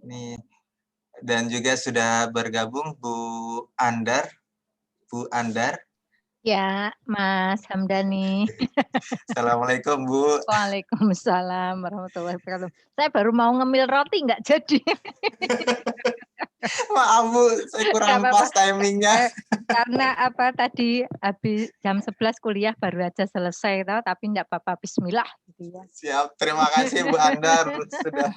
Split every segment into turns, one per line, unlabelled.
Nih, dan juga sudah bergabung Bu Andar. Bu Andar.
Ya, Mas Hamdani.
Assalamualaikum, Bu.
Waalaikumsalam warahmatullahi wabarakatuh. Saya baru mau ngemil roti nggak jadi.
Maaf, Bu, saya
Nggak
kurang
apa-apa.
pas timing-nya.
Karena apa tadi habis jam 11 kuliah baru aja selesai toh, tapi nggak apa-apa, bismillah gitu ya.
Siap, terima kasih Bu Andar sudah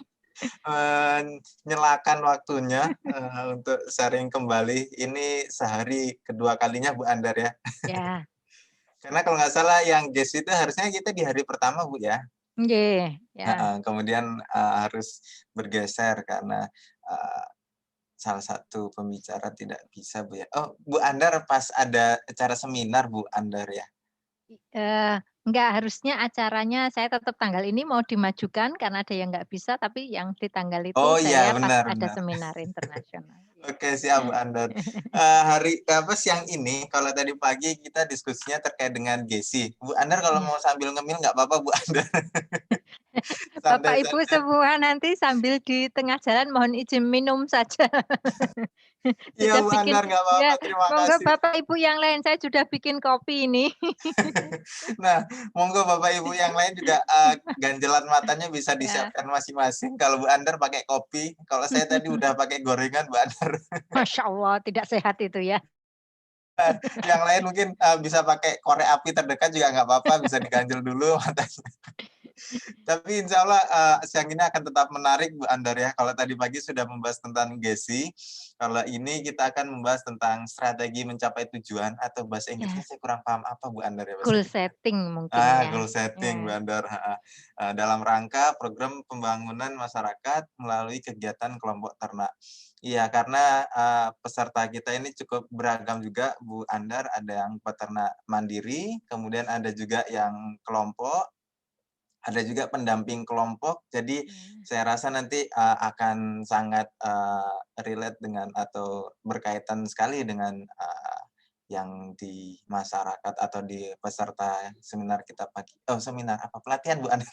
menyelakan waktunya untuk sharing kembali. Ini sehari kedua kalinya Bu Andar ya.
Ya.
Karena kalau nggak salah yang guest itu harusnya kita di hari pertama Bu ya.
Nggih, ya.
Kemudian harus bergeser karena salah satu pembicara tidak bisa Bu ya. Oh, Bu Andar pas ada acara seminar Bu Andar ya?
Enggak, harusnya acaranya saya tetap tanggal ini mau dimajukan karena ada yang nggak bisa, tapi yang di tanggal itu
Oh iya,
saya pas
benar
ada
benar.
seminar internasional.
Oke, siap Bu Andar. Siang ini kalau tadi pagi kita diskusinya terkait dengan Gesi. Bu Andar kalau
Iya.
mau sambil ngemil nggak apa-apa Bu Andar.
Bapak
Santai
Ibu
saja.
semua nanti sambil di tengah jalan mohon izin minum saja.
Iya
Sudah
Bu
bikin
Andar, nggak apa-apa,
ya,
terima
monggo
kasih.
Bapak Ibu yang lain saya sudah bikin kopi ini.
Nah, monggo Bapak Ibu yang lain juga ganjelan matanya bisa
Ya.
disiapkan masing-masing. Kalau Bu Andar pakai kopi, kalau saya tadi udah pakai gorengan Bu Andar.
Masya Allah, tidak sehat itu ya.
Yang lain mungkin bisa pakai korek api terdekat juga nggak apa-apa, bisa diganjel dulu matanya. Tapi insya Allah siang ini akan tetap menarik Bu Andar ya. Kalau tadi pagi sudah membahas tentang Gesi, kalau ini kita akan membahas tentang strategi mencapai tujuan atau bahasa Inggrisnya
Ya.
saya kurang paham apa Bu Andar ya bahasa
Goal
Inggrisnya?
setting mungkin ya.
Goal setting Bu
Ya.
Andar. Dalam rangka program pembangunan masyarakat melalui kegiatan kelompok ternak. Iya, karena peserta kita ini cukup beragam juga Bu Andar, ada yang peternak mandiri, kemudian ada juga yang kelompok, ada juga pendamping kelompok. Jadi saya rasa nanti akan sangat relate dengan atau berkaitan sekali dengan yang di masyarakat atau di peserta seminar kita pagi. Oh, seminar apa? Pelatihan Bu Andar.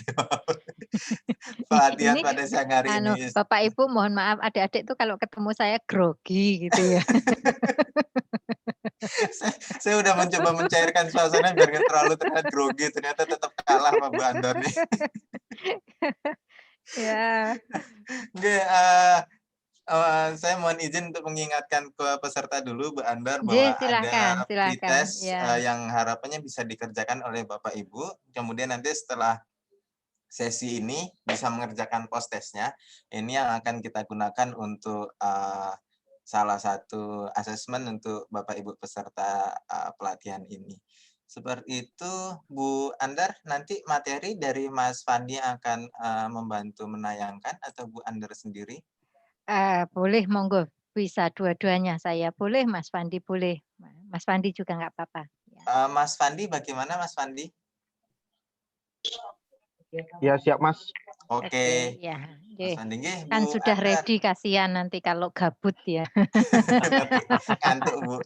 Pelatihan
Ini
pada siang hari ini.
Bapak Ibu mohon maaf adik-adik tuh kalau ketemu saya grogi gitu ya.
Saya udah mencoba mencairkan suasana biar nggak terlalu terlihat grogi, ternyata tetap kalah sama Bu Andar nih.
Ya.
Oke, saya mohon izin untuk mengingatkan ke peserta dulu Bu Andar
Nggih,
bahwa
silahkan
ada
silahkan,
pretest
ya.
yang harapannya bisa dikerjakan oleh Bapak Ibu. Kemudian nanti setelah sesi ini bisa mengerjakan post testnya. Ini yang akan kita gunakan untuk salah satu asesmen untuk Bapak Ibu peserta pelatihan ini. Seperti itu, Bu Andar, nanti materi dari Mas Fandi akan membantu menayangkan atau Bu Andar sendiri?
Boleh monggo, bisa dua-duanya saya boleh, Mas Fandi boleh. Mas Fandi juga nggak apa-apa. Ya.
Mas Fandi, bagaimana Mas Fandi?
Ya, siap Mas.
Oke,
ya.
Mas
Nggih.
Fandi nggih,
Kan
Bu
sudah
Andar.
ready, kasihan nanti kalau gabut ya.
Ngantuk, Bu.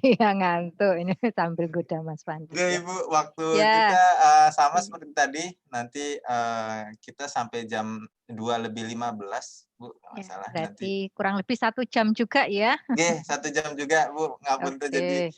Iya ngantuk ini sambil goda Mas Fandi
Oke
ya.
Ibu, waktu
Ya.
kita sama seperti tadi, nanti kita sampai jam 2:15 Bu, nggak
Ya,
masalah nanti.
berarti kurang lebih 1 jam juga ya.
Nggih, 1 jam juga Bu, ngapunten jadi
Oke.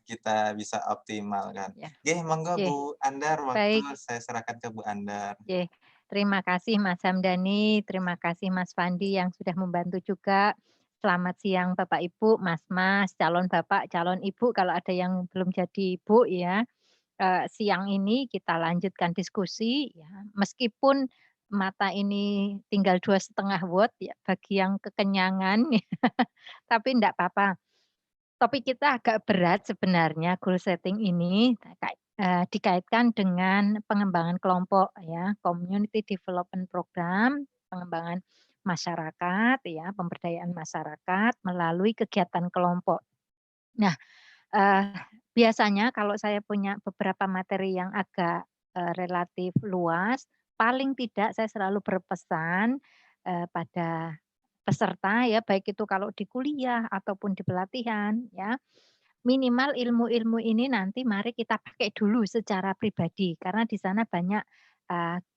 kita bisa optimalkan.
Ya.
Nggih, monggo
Nggih,
Bu Andar, waktu
baik.
saya serahkan ke Bu Andar.
Oke, terima kasih Mas Hamdani, terima kasih Mas Fandi yang sudah membantu juga. Selamat siang Bapak Ibu, Mas-mas, calon Bapak, calon Ibu, kalau ada yang belum jadi Ibu ya. Siang ini kita lanjutkan diskusi ya, meskipun mata ini tinggal 2,5 watt ya, bagi yang kekenyangan ya, tapi enggak apa-apa. Topik kita agak berat sebenarnya goal setting ini dikaitkan dengan pengembangan kelompok ya, community development program, pengembangan masyarakat ya, pemberdayaan masyarakat melalui kegiatan kelompok. Nah, eee, biasanya kalau saya punya beberapa materi yang agak relatif luas, paling tidak saya selalu berpesan pada peserta ya, baik itu kalau di kuliah ataupun di pelatihan ya, minimal ilmu-ilmu ini nanti mari kita pakai dulu secara pribadi, karena di sana banyak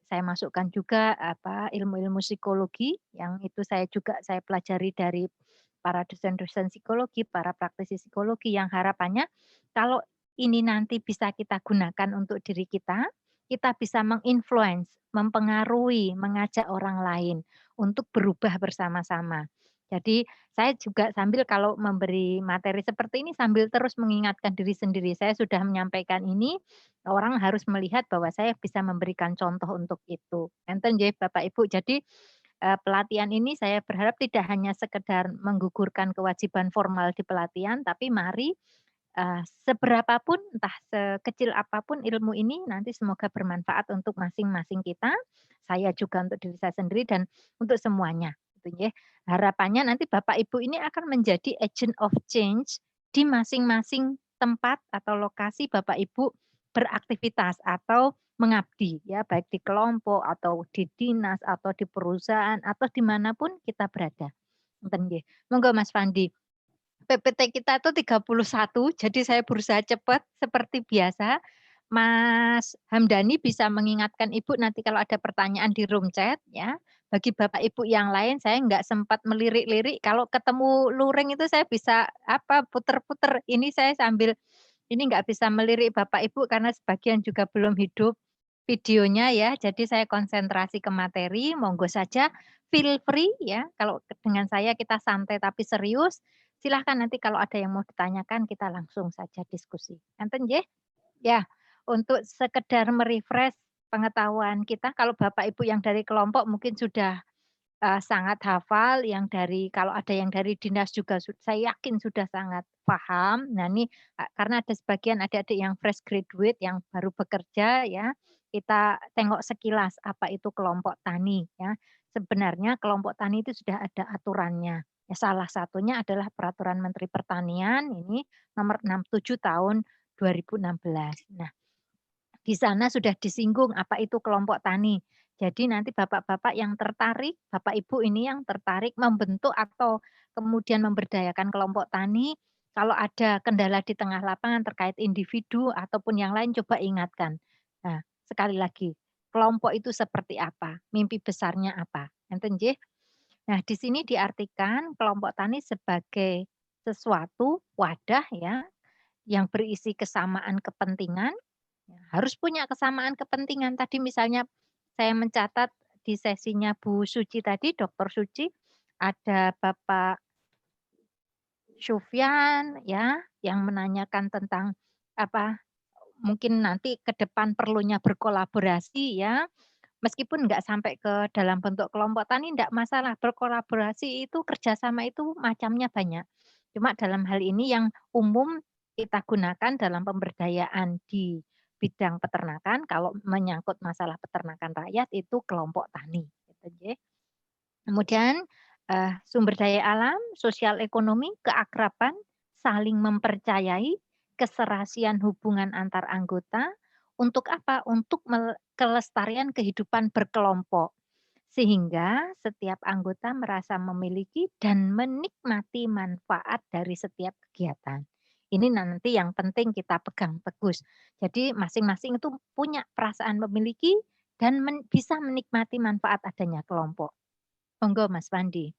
saya masukkan juga ilmu-ilmu psikologi yang itu saya pelajari dari para dosen-dosen psikologi, para praktisi psikologi yang harapannya kalau ini nanti bisa kita gunakan untuk diri kita bisa mempengaruhi, mengajak orang lain untuk berubah bersama-sama. Jadi saya juga sambil kalau memberi materi seperti ini sambil terus mengingatkan diri sendiri, saya sudah menyampaikan ini, orang harus melihat bahwa saya bisa memberikan contoh untuk itu. Enten nggih Bapak Ibu, jadi, pelatihan ini saya berharap tidak hanya sekedar menggugurkan kewajiban formal di pelatihan, tapi mari, seberapa pun, entah sekecil apapun ilmu ini nanti semoga bermanfaat untuk masing-masing kita, saya juga untuk diri saya sendiri dan untuk semuanya, gitu nggih. Harapannya nanti Bapak Ibu ini akan menjadi agent of change di masing-masing tempat atau lokasi Bapak Ibu beraktivitas atau mengabdi ya, baik di kelompok atau di dinas atau di perusahaan atau dimanapun kita berada. Ngoten nggih. Monggo Mas Fandi. PPT kita tuh 31, jadi saya berusaha cepat seperti biasa. Mas Hamdani bisa mengingatkan Ibu nanti kalau ada pertanyaan di room chat ya. Bagi Bapak Ibu yang lain saya nggak sempat melirik-lirik, kalau ketemu luring itu saya bisa puter-puter. Ini saya sambil ini nggak bisa melirik Bapak Ibu karena sebagian juga belum hidup videonya ya, jadi saya konsentrasi ke materi, monggo saja feel free ya, kalau dengan saya kita santai tapi serius, silahkan nanti kalau ada yang mau ditanyakan kita langsung saja diskusi. Enten nggih? Ya, untuk sekedar pengetahuan kita, kalau Bapak Ibu yang dari kelompok mungkin sudah sangat hafal, yang dari kalau ada yang dari dinas juga saya yakin sudah sangat paham. Nah ini, karena ada sebagian adik-adik yang fresh graduate yang baru bekerja ya, kita tengok sekilas apa itu kelompok tani ya. Sebenarnya kelompok tani itu sudah ada aturannya. Ya salah satunya adalah Peraturan Menteri Pertanian ini nomor 67 tahun 2016. Nah, di sana sudah disinggung apa itu kelompok tani. Jadi nanti bapak-bapak yang tertarik, bapak ibu ini yang tertarik membentuk atau kemudian memberdayakan kelompok tani, kalau ada kendala di tengah lapangan terkait individu ataupun yang lain coba ingatkan. Nah, sekali lagi, kelompok itu seperti apa? Mimpi besarnya apa? Enten nggih? Nah, di sini diartikan kelompok tani sebagai sesuatu wadah ya yang berisi kesamaan kepentingan. Ya, harus punya kesamaan kepentingan. Tadi misalnya saya mencatat di sesinya Bu Suci tadi, Dokter Suci, ada Bapak Sufyan ya, yang menanyakan tentang apa, mungkin nanti ke depan perlunya berkolaborasi ya, meskipun nggak sampai ke dalam bentuk kelompok tani ndak masalah, berkolaborasi itu kerjasama itu macamnya banyak. Cuma dalam hal ini yang umum kita gunakan dalam pemberdayaan di bidang peternakan, kalau menyangkut masalah peternakan rakyat itu kelompok tani, gitu nggih. Kemudian, sumber daya alam, sosial ekonomi, keakraban, saling mempercayai, keserasian hubungan antar anggota, untuk apa? Untuk kelestarian kehidupan berkelompok. Sehingga setiap anggota merasa memiliki dan menikmati manfaat dari setiap kegiatan. Ini nanti yang penting kita pegang tegus. Jadi masing-masing itu punya perasaan memiliki dan bisa menikmati manfaat adanya kelompok. Monggo Mas Pandi.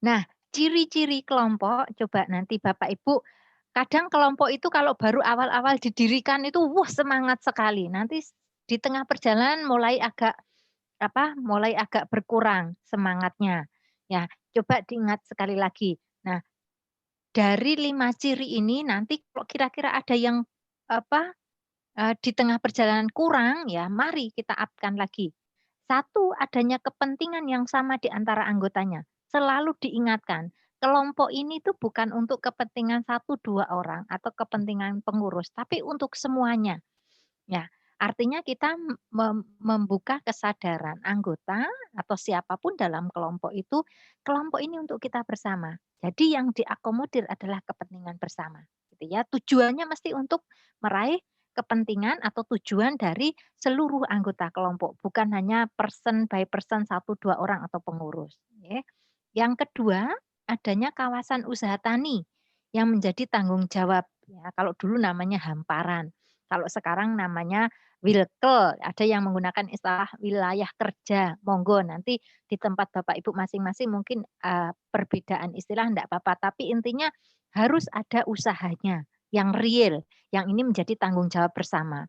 Nah, ciri-ciri kelompok coba nanti Bapak Ibu, kadang kelompok itu kalau baru awal-awal didirikan itu wah semangat sekali. Nanti di tengah perjalanan mulai agak berkurang semangatnya. Ya, coba diingat sekali lagi. Nah, dari 5 ciri ini nanti kalau kira-kira ada yang apa, di tengah perjalanan kurang, ya mari kita up-kan lagi. Satu, adanya kepentingan yang sama di antara anggotanya. Selalu diingatkan, kelompok ini tuh bukan untuk kepentingan satu 2 orang atau kepentingan pengurus, tapi untuk semuanya. Ya, artinya kita membuka kesadaran anggota atau siapapun dalam kelompok itu, kelompok ini untuk kita bersama. Jadi yang diakomodir adalah kepentingan bersama, gitu ya. Tujuannya mesti untuk meraih kepentingan atau tujuan dari seluruh anggota kelompok, bukan hanya person by person satu 2 orang atau pengurus, ya. Yang kedua, adanya kawasan usaha tani yang menjadi tanggung jawab, ya. Kalau dulu namanya hamparan. Kalau sekarang namanya Wilkel, ada yang menggunakan istilah wilayah kerja, monggo nanti di tempat Bapak Ibu masing-masing mungkin, perbedaan istilah enggak apa-apa, tapi intinya harus ada usahanya yang real, yang ini menjadi tanggung jawab bersama.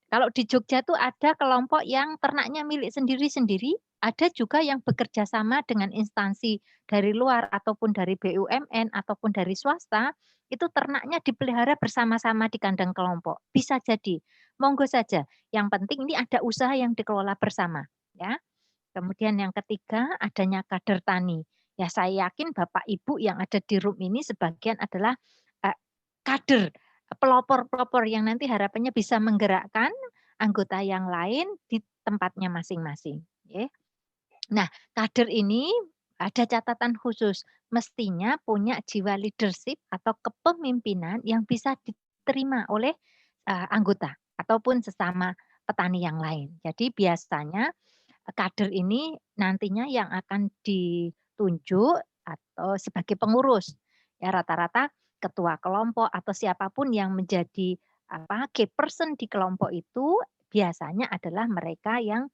Kalau di Jogja tuh ada kelompok yang ternaknya milik sendiri-sendiri, ada juga yang bekerja sama dengan instansi dari luar ataupun dari BUMN ataupun dari swasta, itu ternaknya dipelihara bersama-sama di kandang kelompok. Bisa jadi, monggo saja, yang penting ini ada usaha yang dikelola bersama, ya. Kemudian yang ketiga, adanya kader tani. Ya saya yakin Bapak Ibu yang ada di room ini sebagian adalah, eee, kader, pelopor-pelopor yang nanti harapannya bisa menggerakkan anggota yang lain di tempatnya masing-masing, nggih. Nah, kader ini ada catatan khusus, mestinya punya jiwa leadership atau kepemimpinan yang bisa diterima oleh, anggota ataupun sesama petani yang lain. Jadi biasanya kader ini nantinya yang akan ditunjuk atau sebagai pengurus. Ya rata-rata ketua kelompok atau siapapun yang menjadi key person di kelompok itu biasanya adalah mereka yang,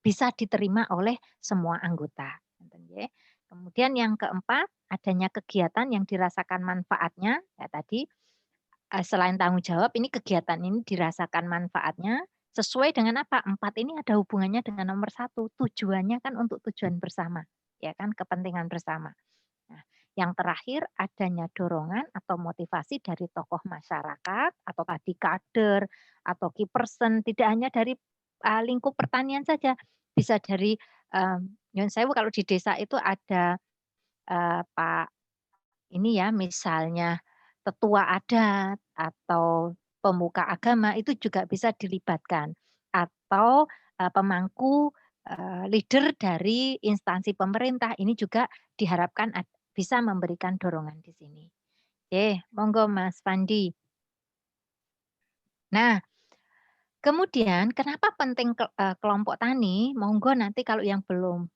bisa diterima oleh semua anggota, ngoten nggih. Kemudian yang keempat, adanya kegiatan yang dirasakan manfaatnya, ya tadi, selain tanggung jawab ini kegiatan ini dirasakan manfaatnya, sesuai dengan apa, 4 ini ada hubungannya dengan nomor satu tujuannya kan untuk tujuan bersama, ya kan, kepentingan bersama. Nah, yang terakhir adanya dorongan atau motivasi dari tokoh masyarakat atau tadi kader atau key person, tidak hanya dari, lingkup pertanian saja, bisa dari, nyun sewu kalau di desa itu ada, Pak ini ya, misalnya tetua adat atau pemuka agama itu juga bisa dilibatkan atau, pemangku, leader dari instansi pemerintah ini juga diharapkan bisa memberikan dorongan di sini. Oke, monggo Mas Fandi. Nah, kemudian kenapa penting kelompok tani? Monggo nanti kalau yang belum,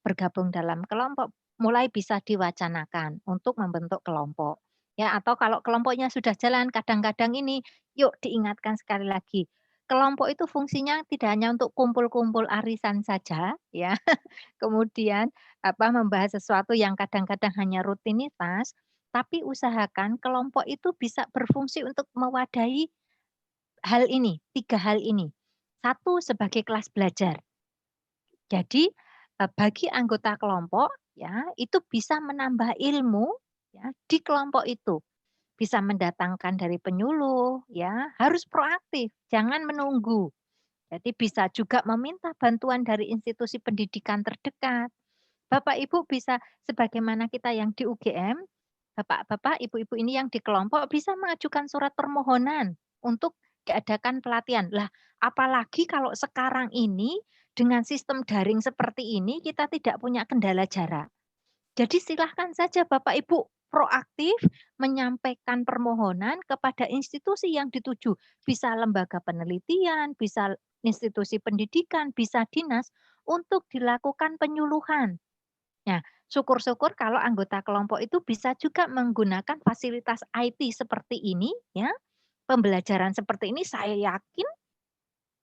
bergabung dalam kelompok, mulai bisa diwacanakan untuk membentuk kelompok. Ya, atau kalau kelompoknya sudah jalan, kadang-kadang ini, yuk diingatkan sekali lagi, kelompok itu fungsinya tidak hanya untuk kumpul-kumpul arisan saja, ya, kemudian, membahas sesuatu yang kadang-kadang hanya rutinitas, tapi usahakan kelompok itu bisa berfungsi untuk mewadahi hal ini, 3 hal ini. Satu sebagai kelas belajar. Jadi, bagi anggota kelompok ya, itu bisa menambah ilmu ya di kelompok itu. Bisa mendatangkan dari penyuluh ya, harus proaktif, jangan menunggu. Jadi bisa juga meminta bantuan dari institusi pendidikan terdekat. Bapak Ibu bisa sebagaimana kita yang di UGM, bapak-bapak, ibu-ibu ini yang di kelompok bisa mengajukan surat permohonan untuk diadakan pelatihan. Lah, apalagi kalau sekarang ini dengan sistem daring seperti ini kita tidak punya kendala jarak. Jadi silahkan saja Bapak Ibu proaktif menyampaikan permohonan kepada institusi yang dituju. Bisa lembaga penelitian, bisa institusi pendidikan, bisa dinas untuk dilakukan penyuluhan. Nah, syukur-syukur kalau anggota kelompok itu bisa juga menggunakan fasilitas IT seperti ini ya, pembelajaran seperti ini saya yakin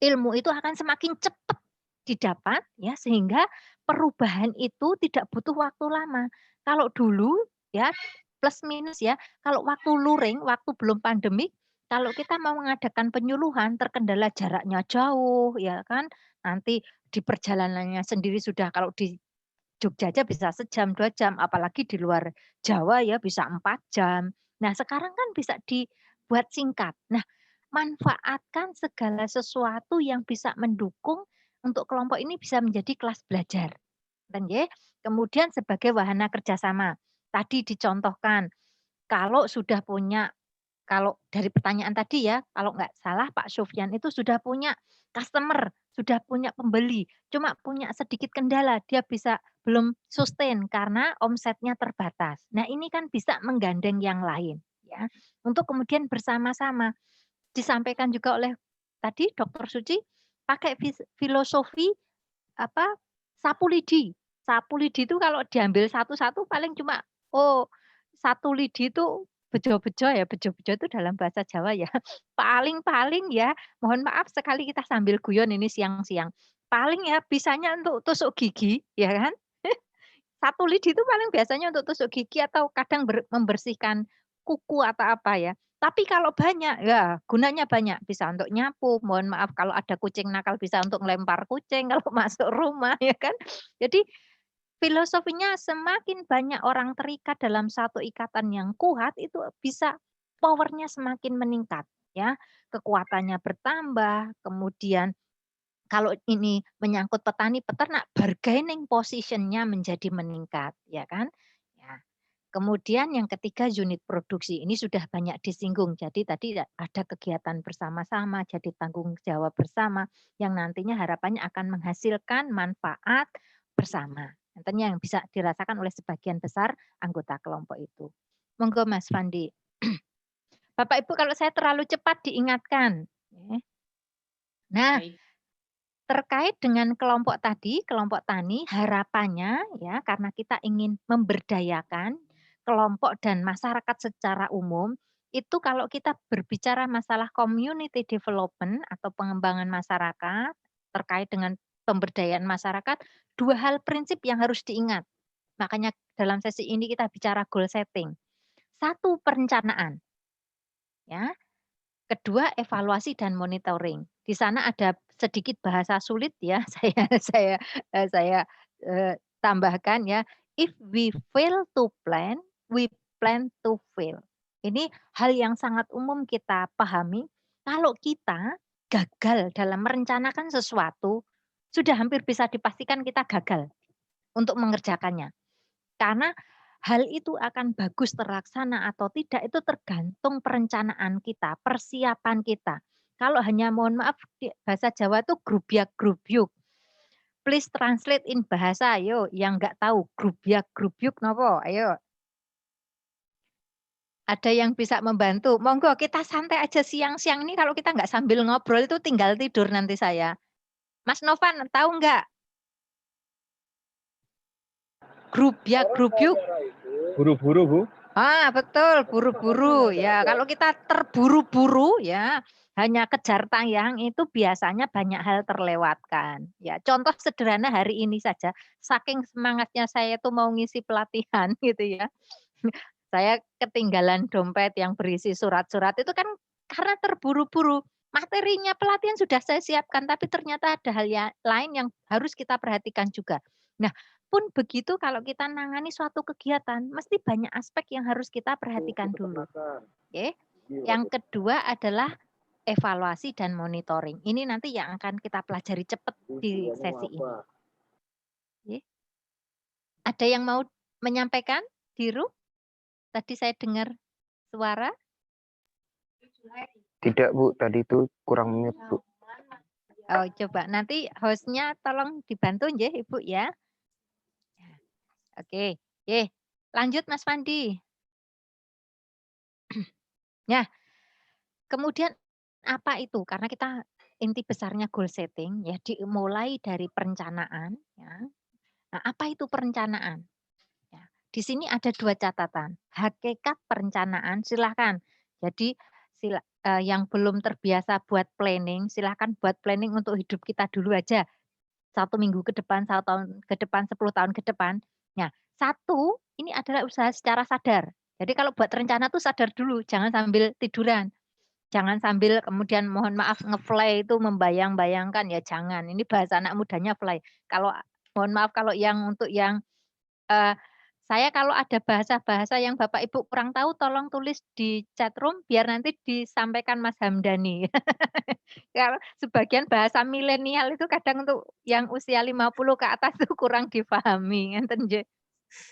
ilmu itu akan semakin cepat didapat ya, sehingga perubahan itu tidak butuh waktu lama. Kalau dulu ya, plus minus ya, kalau waktu luring, waktu belum pandemik, kalau kita mau mengadakan penyuluhan terkendala jaraknya jauh ya kan, nanti di perjalanannya sendiri sudah kalau di Jogja aja bisa sejam, 2 jam, apalagi di luar Jawa ya bisa 4 jam. Nah, sekarang kan bisa dibuat singkat. Nah, manfaatkan segala sesuatu yang bisa mendukung untuk kelompok ini bisa menjadi kelas belajar, dan nggih. Kemudian sebagai wahana kerjasama. Tadi dicontohkan, kalau sudah punya kalau dari pertanyaan tadi ya, kalau nggak salah Pak Sofyan itu sudah punya customer, sudah punya pembeli, cuma punya sedikit kendala, dia bisa belum sustain karena omsetnya terbatas. Nah, ini kan bisa menggandeng yang lain, ya, untuk kemudian bersama-sama. Disampaikan juga oleh tadi Dokter Suci, pakai filosofi apa, sapu lidi. Sapu lidi itu kalau diambil satu-satu paling cuma, oh, satu lidi itu bejo-bejo ya, bejo-bejo itu dalam bahasa Jawa ya, paling-paling ya, mohon maaf sekali kita sambil guyon ini siang-siang, paling ya bisanya untuk tusuk gigi, ya kan? Satu lidi itu paling biasanya untuk tusuk gigi atau kadang membersihkan kuku atau apa ya. Tapi kalau banyak, ya gunanya banyak, bisa untuk nyapu, mohon maaf kalau ada kucing nakal bisa untuk ngelempar kucing kalau masuk rumah, ya kan? Jadi filosofinya semakin banyak orang terikat dalam satu ikatan yang kuat, itu bisa powernya semakin meningkat, ya. Kekuatannya bertambah, kemudian kalau ini menyangkut petani peternak, bargaining position-nya menjadi meningkat, ya kan? Ya. Kemudian yang ketiga unit produksi, ini sudah banyak disinggung. Jadi tadi ada kegiatan bersama-sama, jadi tanggung jawab bersama, yang nantinya harapannya akan menghasilkan manfaat bersama. Nantinya yang bisa dirasakan oleh sebagian besar anggota kelompok itu. Monggo Mas Fandi. Bapak Ibu kalau saya terlalu cepat diingatkan. Ya. Nah,
Baik.
terkait dengan kelompok tadi, kelompok tani, harapannya ya karena kita ingin memberdayakan kelompok dan masyarakat secara umum, itu kalau kita berbicara masalah community development atau pengembangan masyarakat, terkait dengan pemberdayaan masyarakat, 2 hal prinsip yang harus diingat. Makanya dalam sesi ini kita bicara goal setting. Satu, perencanaan, ya. Kedua, evaluasi dan monitoring. Di sana ada sedikit bahasa sulit ya, saya tambahkan ya, if we fail to plan, we plan to fail. Ini hal yang sangat umum kita pahami, kalau kita gagal dalam merencanakan sesuatu, sudah hampir bisa dipastikan kita gagal untuk mengerjakannya. Karena hal itu akan bagus terlaksana atau tidak itu tergantung perencanaan kita, persiapan kita. Kalau hanya mohon maaf di bahasa Jawa tuh grubyak-grubyuk. Please translate in bahasa ayo yang nggak tahu grubyak-grubyuk nopo? Ayo. Ada yang bisa membantu? Monggo kita santai aja siang-siang ini kalau kita nggak sambil ngobrol itu tinggal tidur nanti saya. Mas Novan tahu nggak? Grubyak-grubyuk.
Buru-buru, Bu.
Ah, betul, buru-buru ya. Kalau kita terburu-buru ya, hanya kejar tayang itu biasanya banyak hal terlewatkan. Ya, contoh sederhana hari ini saja, saking semangatnya saya tuh mau ngisi pelatihan gitu ya. Saya ketinggalan dompet yang berisi surat-surat itu kan karena terburu-buru. Materinya pelatihan sudah saya siapkan, tapi ternyata ada hal lain yang harus kita perhatikan juga. Nah, pun begitu kalau kita nangani suatu kegiatan, mesti banyak aspek yang harus kita perhatikan dulu. Oke. Yang kedua adalah evaluasi dan monitoring. Ini nanti yang akan kita pelajari cepat di sesi ini. Oke. Ada yang mau menyampaikan, Diru? Tadi saya dengar suara.
Tidak, Bu. Tadi itu kurang mute, Bu.
Oh, coba nanti hostnya tolong dibantu ya, Ibu ya. Oke, lanjut Mas Fandi. Nah, kemudian apa itu? Karena kita inti besarnya goal setting ya dimulai dari perencanaan ya. Nah, apa itu perencanaan? Ya, di sini ada 2 catatan. Hakikat perencanaan silahkan. Jadi yang belum terbiasa buat planning, silahkan buat planning untuk hidup kita dulu aja. 1 minggu ke depan, 1 tahun ke depan, 10 tahun ke depan. Nah, 1 ini adalah usaha secara sadar. Jadi kalau buat rencana tuh sadar dulu, jangan sambil tiduran. Jangan sambil kemudian mohon maaf nge-fly itu membayang-bayangkan, ya jangan. Ini bahasa anak mudanya fly. Kalau mohon maaf kalau yang untuk yang, eee, saya kalau ada bahasa-bahasa yang Bapak Ibu kurang tahu tolong tulis di chat room biar nanti disampaikan Mas Hamdani. Kalau sebagian bahasa milenial itu kadang untuk yang usia 50 ke atas itu kurang difahami, ngenten nggih.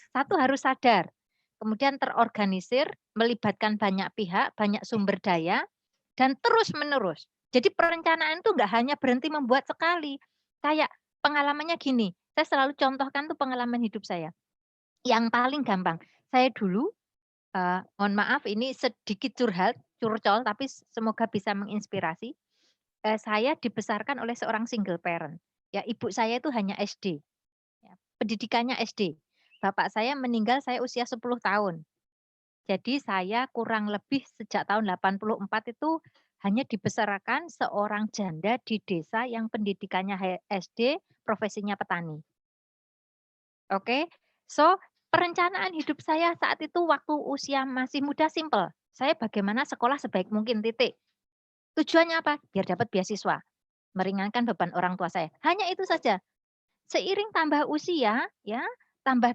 Satu harus sadar, kemudian terorganisir, melibatkan banyak pihak, banyak sumber daya, dan terus-menerus. Jadi perencanaan itu nggak hanya berhenti membuat sekali. Kayak pengalamannya gini, saya selalu contohkan tuh pengalaman hidup saya. Yang paling gampang, saya dulu, mohon maaf ini sedikit curcol, tapi semoga bisa menginspirasi. Saya dibesarkan oleh seorang single parent. Ya, ibu saya itu hanya SD, ya, pendidikannya SD. Bapak saya meninggal saya usia 10 tahun. Jadi saya kurang lebih sejak tahun 84 itu hanya dibesarkan seorang janda di desa yang pendidikannya SD, profesinya petani. Oke. So, perencanaan hidup saya saat itu waktu usia masih muda simpel. Saya bagaimana sekolah sebaik mungkin, titik. Tujuannya apa? Biar dapat beasiswa, meringankan beban orang tua saya. Hanya itu saja. Seiring tambah usia, ya, tambah,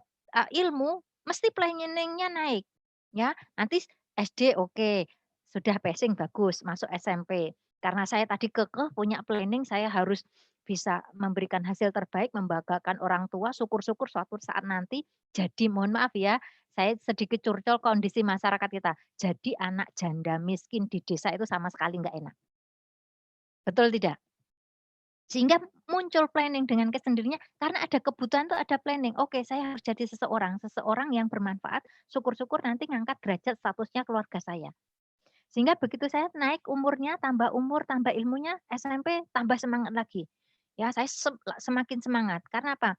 ilmu, mesti planningnya naik, ya. Nanti SD oke, sudah passing bagus, masuk SMP. Karena saya tadi kekeh punya planning, saya harus bisa memberikan hasil terbaik, membanggakan orang tua, syukur-syukur suatu saat nanti jadi mohon maaf ya, saya sedikit curcol kondisi masyarakat kita, jadi anak janda miskin di desa itu sama sekali nggak enak. Betul tidak? Sehingga muncul planning dengan kesendirinya karena ada kebutuhan tuh ada planning. Oke, saya harus jadi seseorang, seseorang yang bermanfaat, syukur-syukur nanti ngangkat derajat statusnya keluarga saya. Sehingga begitu saya naik umurnya, tambah umur, tambah ilmunya, SMP tambah semangat lagi. Ya, saya semakin semangat. Karena apa?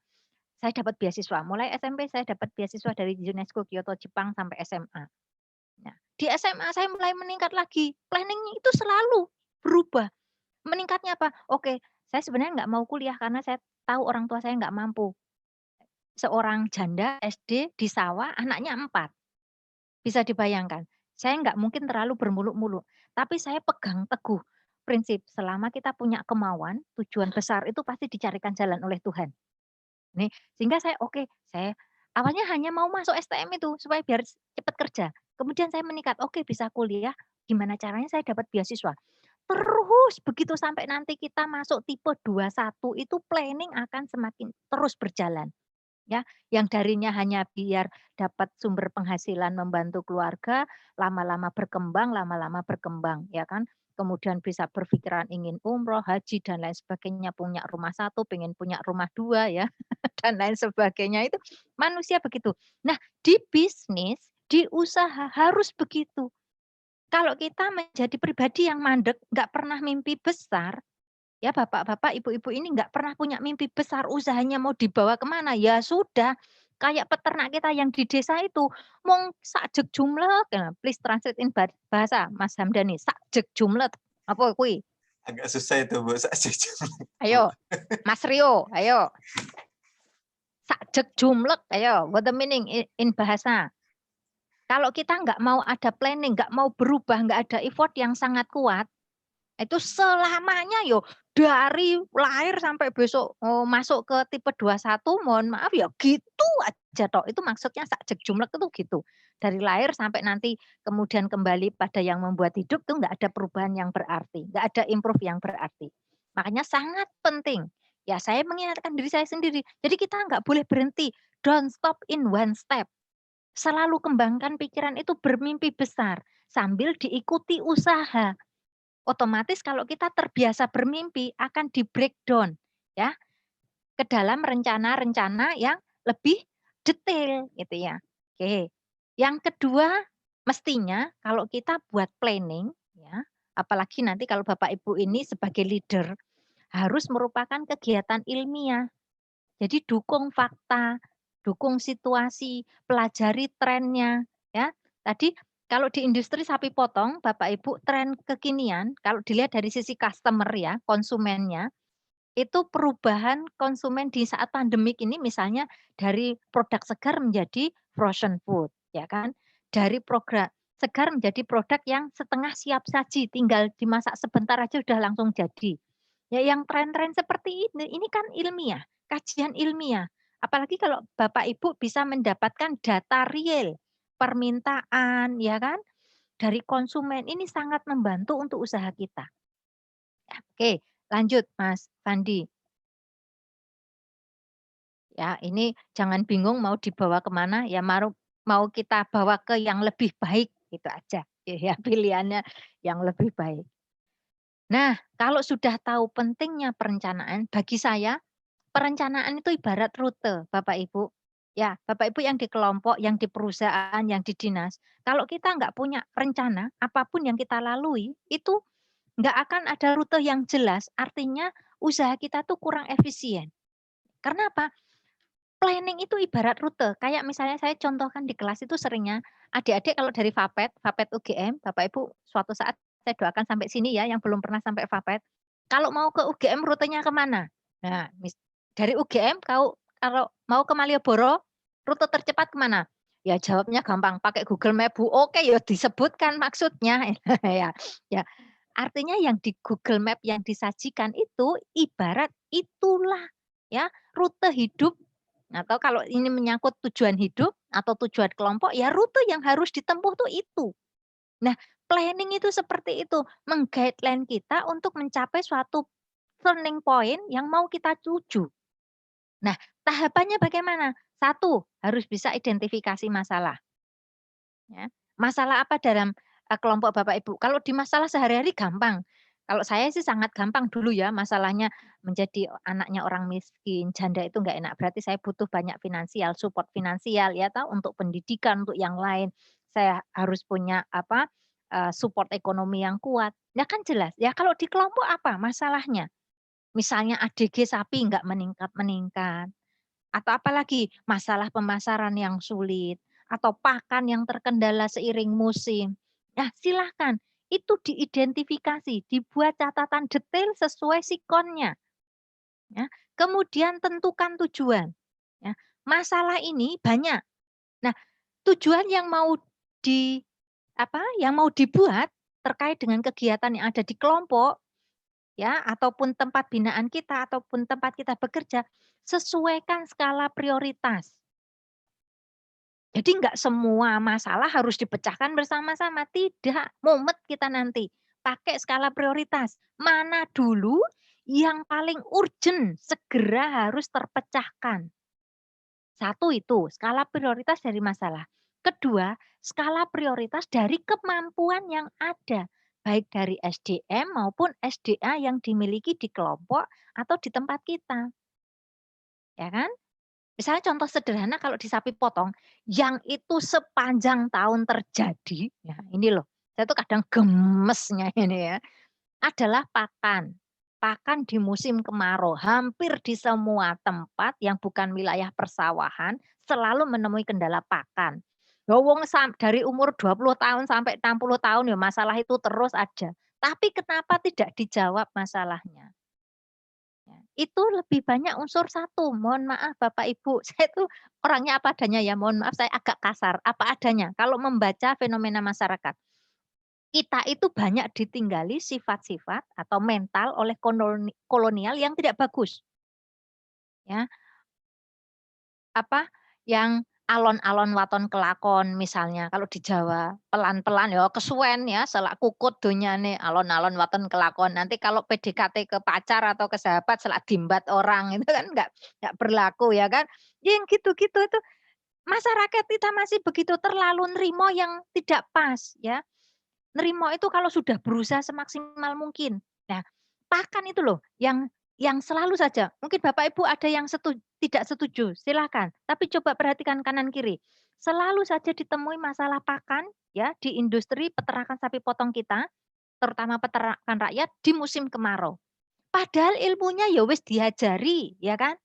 Saya dapat beasiswa. Mulai SMP saya dapat beasiswa dari UNESCO Kyoto Jepang sampai SMA. Nah, di SMA saya mulai meningkat lagi. Planningnya itu selalu berubah. Meningkatnya apa? Oke, saya sebenarnya nggak mau kuliah karena saya tahu orang tua saya nggak mampu. Seorang janda SD di sawah, anaknya 4. Bisa dibayangkan. Saya nggak mungkin terlalu bermuluk-muluk, tapi saya pegang teguh prinsip selama kita punya kemauan, tujuan besar itu pasti dicarikan jalan oleh Tuhan. Nih, sehingga saya oke, saya awalnya hanya mau masuk STM itu supaya biar cepat kerja. Kemudian saya meningkat, oke bisa kuliah, gimana caranya saya dapat beasiswa. Terus begitu sampai nanti kita masuk tipe 21 itu planning akan semakin terus berjalan. Ya, yang darinya hanya biar dapat sumber penghasilan membantu keluarga, lama-lama berkembang, ya kan. Kemudian bisa berpikiran ingin umroh, haji, dan lain sebagainya, punya rumah satu, pengen punya rumah dua, ya, dan lain sebagainya. Itu manusia begitu. Nah, di bisnis, di usaha harus begitu. Kalau kita menjadi pribadi yang mandek, nggak pernah mimpi besar, ya bapak-bapak, ibu-ibu ini nggak pernah punya mimpi besar, usahanya mau dibawa kemana, ya sudah, kayak peternak kita yang di desa itu, mong sakjeg jumlah, please translate in bahasa Mas Hamdani, sakjeg jumlah, apa kui?
Agak susah itu Bu,
Ayo, Mas Rio, ayo. Sakjeg jumlek, ayo, what the meaning in bahasa? Kalau kita nggak mau ada planning, nggak mau berubah, nggak ada effort yang sangat kuat, itu selamanya yo dari lahir sampai besok masuk ke tipe 21 mohon maaf ya gitu aja toh. Itu maksudnya sakjeg jumlek itu gitu. Dari lahir sampai nanti kemudian kembali pada yang membuat hidup tuh nggak ada perubahan yang berarti, nggak ada improve yang berarti. Makanya sangat penting. Ya saya mengingatkan diri saya sendiri. Jadi kita nggak boleh berhenti. Don't stop in one step. Selalu kembangkan pikiran itu bermimpi besar sambil diikuti usaha. Otomatis kalau kita terbiasa bermimpi akan di-breakdown ya, ke dalam rencana-rencana yang lebih detail gitu ya. Oke. Yang kedua, mestinya kalau kita buat planning ya, apalagi nanti kalau Bapak Ibu ini sebagai leader, harus merupakan kegiatan ilmiah. Jadi dukung fakta, dukung situasi, pelajari trennya ya. Tadi kalau di industri sapi potong, Bapak Ibu, tren kekinian kalau dilihat dari sisi customer ya, konsumennya, itu perubahan konsumen di saat pandemik ini misalnya dari produk segar menjadi frozen food, ya kan. Dari produk segar menjadi produk yang setengah siap saji, tinggal dimasak sebentar aja udah langsung jadi. Ya yang tren-tren seperti ini kan ilmiah, kajian ilmiah. Apalagi kalau Bapak Ibu bisa mendapatkan data real, permintaan ya kan, dari konsumen ini sangat membantu untuk usaha kita. Ya, oke, lanjut Mas Fandi. Ya, ini jangan bingung mau dibawa kemana, ya mau kita bawa ke yang lebih baik, gitu aja. Ya, pilihannya yang lebih baik. Nah, kalau sudah tahu pentingnya perencanaan, bagi saya perencanaan itu ibarat rute, Bapak Ibu. Ya, Bapak Ibu yang di kelompok, yang di perusahaan, yang di dinas. Kalau kita nggak punya rencana, apapun yang kita lalui, itu nggak akan ada rute yang jelas. Artinya usaha kita tuh kurang efisien. Karena apa? Planning itu ibarat rute. Kayak misalnya saya contohkan di kelas itu seringnya, adik-adik kalau dari Vapet UGM, Bapak Ibu suatu saat saya doakan sampai sini ya, yang belum pernah sampai Vapet. Kalau mau ke UGM rutenya kemana? Nah, dari UGM kalau mau ke Malioboro, rute tercepat kemana? Ya jawabnya gampang, pakai Google Map Bu. Oke, ya disebutkan maksudnya. Ya, ya. Artinya yang di Google Map yang disajikan itu ibarat itulah ya rute hidup atau kalau ini menyangkut tujuan hidup atau tujuan kelompok ya rute yang harus ditempuh tuh itu. Nah, planning itu seperti itu, meng-guideline kita untuk mencapai suatu turning point yang mau kita tuju. Nah, tahapannya bagaimana? Satu, harus bisa identifikasi masalah. Ya. Masalah apa dalam kelompok Bapak Ibu? Kalau di masalah sehari-hari gampang. Kalau saya sih sangat gampang dulu ya masalahnya menjadi anaknya orang miskin, janda itu enggak enak. Berarti saya butuh banyak finansial, support finansial ya tahu untuk pendidikan, untuk yang lain. Saya harus punya apa? Support ekonomi yang kuat. Ya kan jelas. Ya kalau di kelompok apa masalahnya? Misalnya ADG sapi enggak meningkat-meningkat. Atau apalagi masalah pemasaran yang sulit, atau pakan yang terkendala seiring musim. Nah, silahkan itu diidentifikasi, dibuat catatan detail sesuai sikonnya. Ya. Kemudian tentukan tujuan. Ya. Masalah ini banyak. Nah, tujuan yang mau yang mau dibuat terkait dengan kegiatan yang ada di kelompok ya ataupun tempat binaan kita ataupun tempat kita bekerja, sesuaikan skala prioritas. Jadi enggak semua masalah harus dipecahkan bersama-sama, tidak, mumet kita nanti. Pakai skala prioritas, mana dulu yang paling urgent, segera harus terpecahkan. Satu itu, skala prioritas dari masalah. Kedua, skala prioritas dari kemampuan yang ada, baik dari SDM maupun SDA yang dimiliki di kelompok atau di tempat kita. Ya kan? Misalnya contoh sederhana kalau di sapi potong, yang itu sepanjang tahun terjadi, ya ini loh, saya tuh kadang gemesnya ini ya, adalah pakan. Pakan di musim kemarau, hampir di semua tempat yang bukan wilayah persawahan, selalu menemui kendala pakan. Ya wong dari umur 20 tahun sampai 60 tahun ya masalah itu terus ada. Tapi kenapa tidak dijawab masalahnya? Ya, itu lebih banyak unsur satu, mohon maaf Bapak Ibu, saya tuh orangnya apa adanya ya, mohon maaf saya agak kasar, apa adanya kalau membaca fenomena masyarakat. Kita itu banyak ditinggali sifat-sifat atau mental oleh kolonial yang tidak bagus. Ya, apa, yang alon-alon waton kelakon misalnya kalau di Jawa, pelan-pelan ya kesuwen ya selak kukut donyane alon-alon waton kelakon. Nanti kalau PDKT ke pacar atau ke sahabat selak dimbat orang itu kan enggak berlaku ya kan. Yang gitu-gitu itu masyarakat kita masih begitu terlalu nerimo yang tidak pas ya. Nerimo itu kalau sudah berusaha semaksimal mungkin. Nah, pakan itu loh yang selalu saja, mungkin Bapak Ibu ada yang tidak setuju, silakan. Tapi coba perhatikan kanan kiri. Selalu saja ditemui masalah pakan ya di industri peternakan sapi potong kita, terutama peternakan rakyat di musim kemarau. Padahal ilmunya ya wis diajari, ya kan?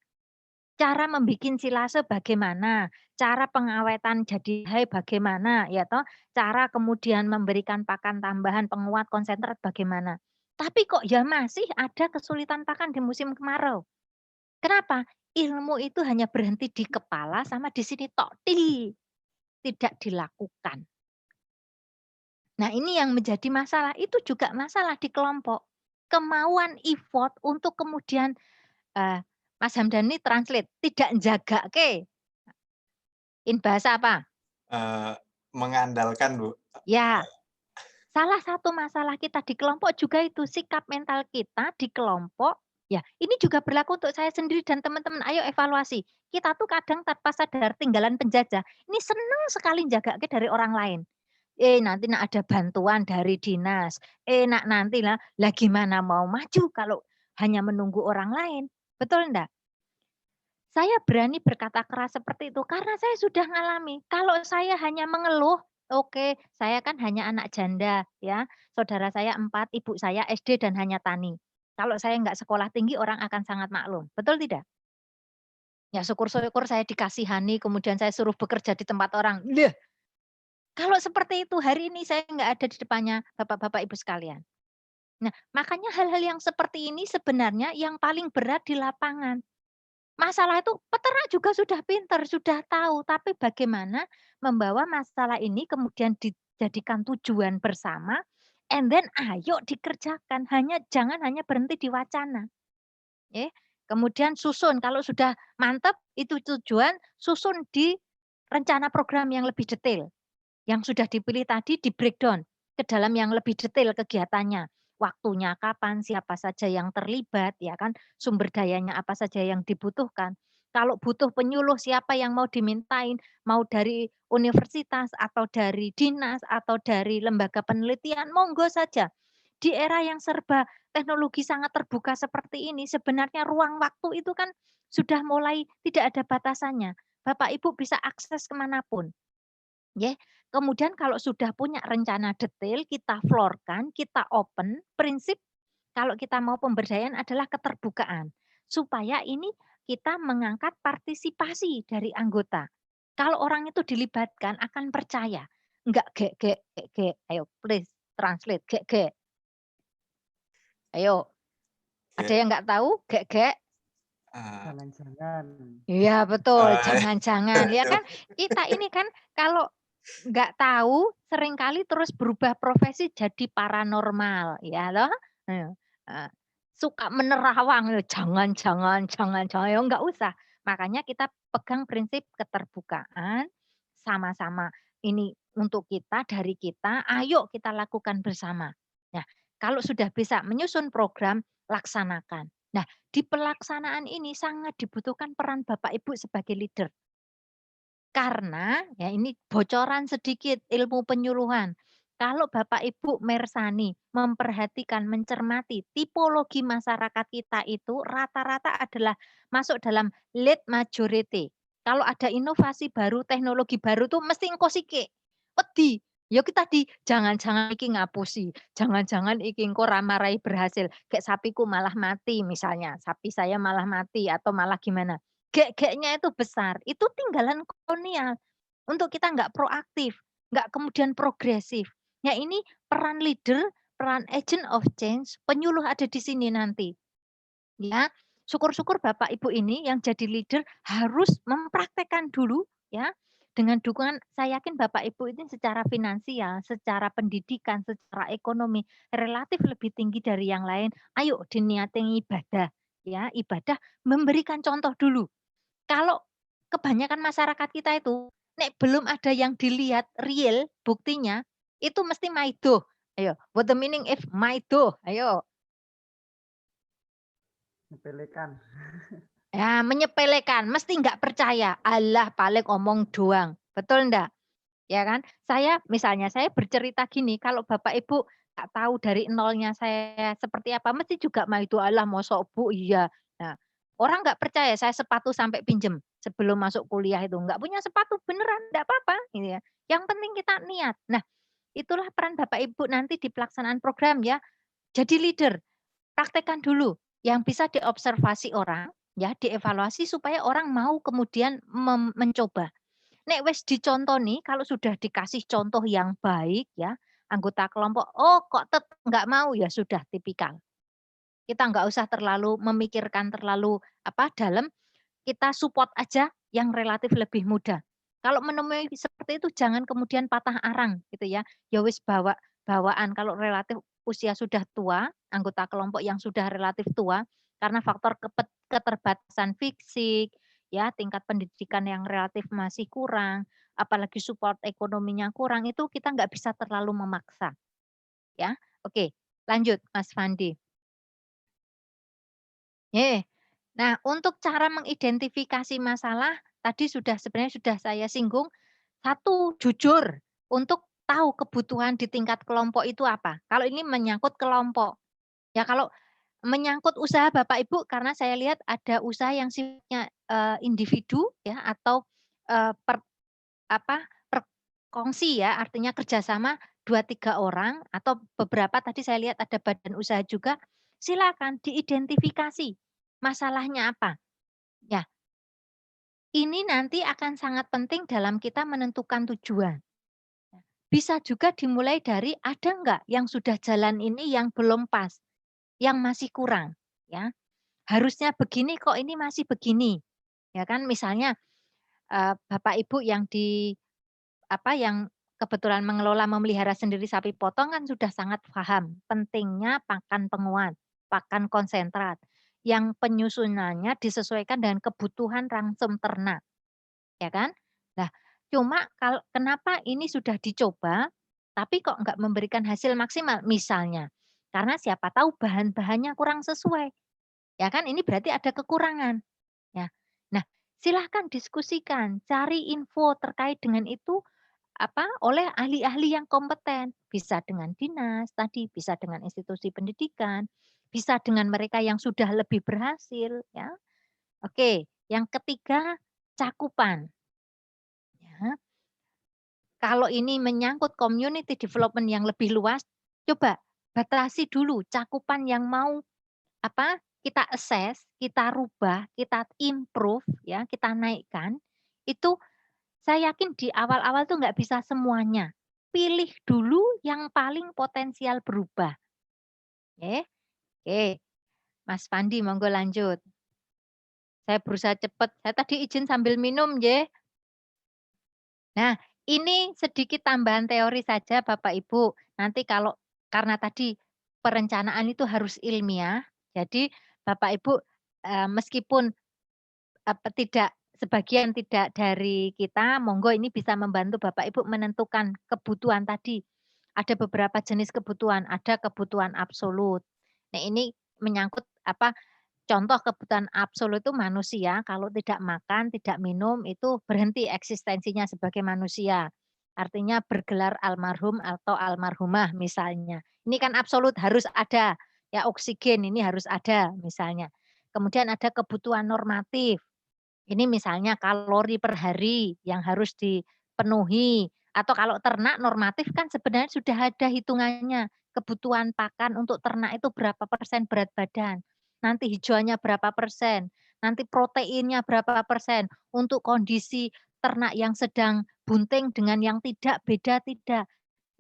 Cara membikin silase bagaimana, cara pengawetan jadi jahe bagaimana, ya toh, cara kemudian memberikan pakan tambahan penguat konsentrat bagaimana. Tapi kok ya masih ada kesulitan pakan di musim kemarau. Kenapa? Ilmu itu hanya berhenti di kepala sama di sini tok, tidak dilakukan. Nah, ini yang menjadi masalah, itu juga masalah di kelompok. Kemauan effort untuk kemudian Mas Hamdani translate, tidak njagake. In bahasa apa?
Mengandalkan, Bu.
Ya, salah satu masalah kita di kelompok juga itu sikap mental kita di kelompok. Ya, ini juga berlaku untuk saya sendiri dan teman-teman. Ayo evaluasi. Kita tuh kadang tanpa sadar tinggalan penjajah. Ini senang sekali njagake dari orang lain. Nanti nak ada bantuan dari dinas. Nak nanti lah gimana mau maju kalau hanya menunggu orang lain. Betul enggak? Saya berani berkata keras seperti itu karena saya sudah ngalami. Kalau saya hanya mengeluh, oke, saya kan hanya anak janda ya. Saudara saya 4, ibu saya SD dan hanya tani. Kalau saya enggak sekolah tinggi orang akan sangat maklum. Betul tidak? Ya syukur-syukur saya dikasihani kemudian saya suruh bekerja di tempat orang. Leh, Kalau seperti itu hari ini saya nggak ada di depannya Bapak-bapak, Ibu sekalian. Nah, makanya hal-hal yang seperti ini sebenarnya yang paling berat di lapangan. Masalah itu peternak juga sudah pinter, sudah tahu, tapi bagaimana membawa masalah ini kemudian dijadikan tujuan bersama, and then ayo dikerjakan, jangan hanya berhenti di wacana, ya. Kemudian susun, kalau sudah mantap itu tujuan, susun di rencana program yang lebih detail. Yang sudah dipilih tadi di-breakdown ke dalam yang lebih detail kegiatannya. Waktunya kapan, siapa saja yang terlibat, ya kan, sumber dayanya apa saja yang dibutuhkan. Kalau butuh penyuluh siapa yang mau dimintain, mau dari universitas atau dari dinas atau dari lembaga penelitian, monggo saja. Di era yang serba teknologi sangat terbuka seperti ini, sebenarnya ruang waktu itu kan sudah mulai tidak ada batasannya. Bapak Ibu bisa akses kemanapun. Ya, kemudian kalau sudah punya rencana detail, kita floor-kan, kita open, prinsip kalau kita mau pemberdayaan adalah keterbukaan. Supaya ini kita mengangkat partisipasi dari anggota. Kalau orang itu dilibatkan akan percaya. Enggak gek. Ayo please translate gek. Ayo, ada yang enggak tahu gek?
Jangan-jangan.
Iya betul,
Eh,
jangan-jangan. Ya kan kita ini kan kalau nggak tahu seringkali terus berubah profesi jadi paranormal, ya loh. Heeh, suka menerawang, jangan, ya nggak usah. Makanya kita pegang prinsip keterbukaan, sama-sama ini untuk kita, dari kita, ayo kita lakukan bersama. Nah, kalau sudah bisa menyusun program, laksanakan. Nah, di pelaksanaan ini sangat dibutuhkan peran Bapak Ibu sebagai leader. Karena, ya ini bocoran sedikit ilmu penyuluhan. Kalau Bapak Ibu mersani, memperhatikan, mencermati tipologi masyarakat kita itu rata-rata adalah masuk dalam lead majority. Kalau ada inovasi baru, teknologi baru tuh mesti engko sike. Wedi. Ya kita jangan-jangan iki ngapusi, jangan-jangan iki engko ra marai berhasil, gek sapiku malah mati misalnya, sapi saya malah mati atau malah gimana. Gek-geknya itu besar, itu tinggalan kolonial. Untuk kita nggak proaktif, nggak kemudian progresif. Ya ini peran leader, peran agent of change, penyuluh ada di sini nanti. Ya, syukur-syukur Bapak Ibu ini yang jadi leader harus mempraktekkan dulu ya. Dengan dukungan saya yakin Bapak Ibu ini secara finansial, secara pendidikan, secara ekonomi relatif lebih tinggi dari yang lain. Ayo diniatin ibadah ya, ibadah memberikan contoh dulu. Kalau kebanyakan masyarakat kita itu, nek belum ada yang dilihat real buktinya, itu mesti maido. Ayo, what the meaning if maido? Ayo.
Sepelekan.
Ya, menyepelekan, mesti nggak percaya. Allah paling omong doang. Betul ndak? Ya kan? Misalnya saya bercerita gini, kalau Bapak Ibu nggak tahu dari nolnya saya seperti apa, mesti juga maido, "Allah mosok Bu?" Iya. Nah, orang nggak percaya saya sepatu sampai pinjem sebelum masuk kuliah itu, nggak punya sepatu beneran, nggak apa-apa, gitu ya. Yang penting kita niat. Nah, itulah peran Bapak Ibu nanti di pelaksanaan program ya. Jadi leader, praktekkan dulu yang bisa diobservasi orang, ya, dievaluasi supaya orang mau kemudian mencoba. Nek wis dicontoh nih, kalau sudah dikasih contoh yang baik ya, anggota kelompok, "Oh kok tetap nggak mau?" Ya sudah tipikal. Kita nggak usah terlalu memikirkan terlalu dalam, kita support aja yang relatif lebih muda. Kalau menemui seperti itu jangan kemudian patah arang gitu ya. Ya wis bawaan kalau relatif usia sudah tua, anggota kelompok yang sudah relatif tua karena faktor keterbatasan fisik, ya tingkat pendidikan yang relatif masih kurang, apalagi support ekonominya kurang, itu kita nggak bisa terlalu memaksa, ya. Oke, lanjut Mas Fandi. Nah, untuk cara mengidentifikasi masalah tadi sebenarnya sudah saya singgung. Satu, jujur untuk tahu kebutuhan di tingkat kelompok itu apa. Kalau ini menyangkut kelompok. Ya kalau menyangkut usaha Bapak Ibu karena saya lihat ada usaha yang sifatnya, individu ya atau, eee, per apa, perkongsi ya, artinya kerjasama 2 3 orang atau beberapa tadi saya lihat ada badan usaha juga, silakan diidentifikasi masalahnya apa. Ya, ini nanti akan sangat penting dalam kita menentukan tujuan. bisa juga dimulai dari ada nggak yang sudah jalan ini yang belum pas, yang masih kurang, ya. Harusnya begini kok ini masih begini, ya kan. Misalnya, Bapak Ibu yang yang kebetulan mengelola memelihara sendiri sapi potong kan sudah sangat paham pentingnya pakan penguat, pakan konsentrat, yang penyusunannya disesuaikan dengan kebutuhan rangsum ternak, ya kan. Nah, cuma kenapa ini sudah dicoba, tapi kok nggak memberikan hasil maksimal? Misalnya, karena siapa tahu bahan-bahannya kurang sesuai, ya kan, ini berarti ada kekurangan, ya. Nah, silahkan diskusikan, cari info terkait dengan itu, oleh ahli-ahli yang kompeten. Bisa dengan dinas tadi, bisa dengan institusi pendidikan, bisa dengan mereka yang sudah lebih berhasil, ya. Oke, yang ketiga, cakupan, ya. Kalau ini menyangkut community development yang lebih luas, coba batasi dulu cakupan yang mau kita assess, kita rubah, kita improve, ya, kita naikkan. Itu saya yakin di awal-awal tuh nggak bisa semuanya. Pilih dulu yang paling potensial berubah. Oke, oke. Mas Fandi, monggo lanjut. Saya berusaha cepat. Saya tadi izin sambil minum, ya. Nah, ini sedikit tambahan teori saja Bapak Ibu. Nanti karena tadi perencanaan itu harus ilmiah, jadi Bapak Ibu, meskipun sebagian tidak dari kita, monggo ini bisa membantu Bapak Ibu menentukan kebutuhan tadi. Ada beberapa jenis kebutuhan, ada kebutuhan absolut. Nah, ini menyangkut contoh kebutuhan absolut itu manusia kalau tidak makan, tidak minum itu berhenti eksistensinya sebagai manusia. Artinya bergelar almarhum atau almarhumah misalnya. Ini kan absolut harus ada, ya oksigen ini harus ada misalnya. Kemudian ada kebutuhan normatif. Ini misalnya kalori per hari yang harus dipenuhi, atau kalau ternak normatif kan sebenarnya sudah ada hitungannya. Kebutuhan pakan untuk ternak itu berapa persen berat badan, nanti hijauannya berapa persen, nanti proteinnya berapa persen, untuk kondisi ternak yang sedang bunting dengan yang tidak, beda tidak.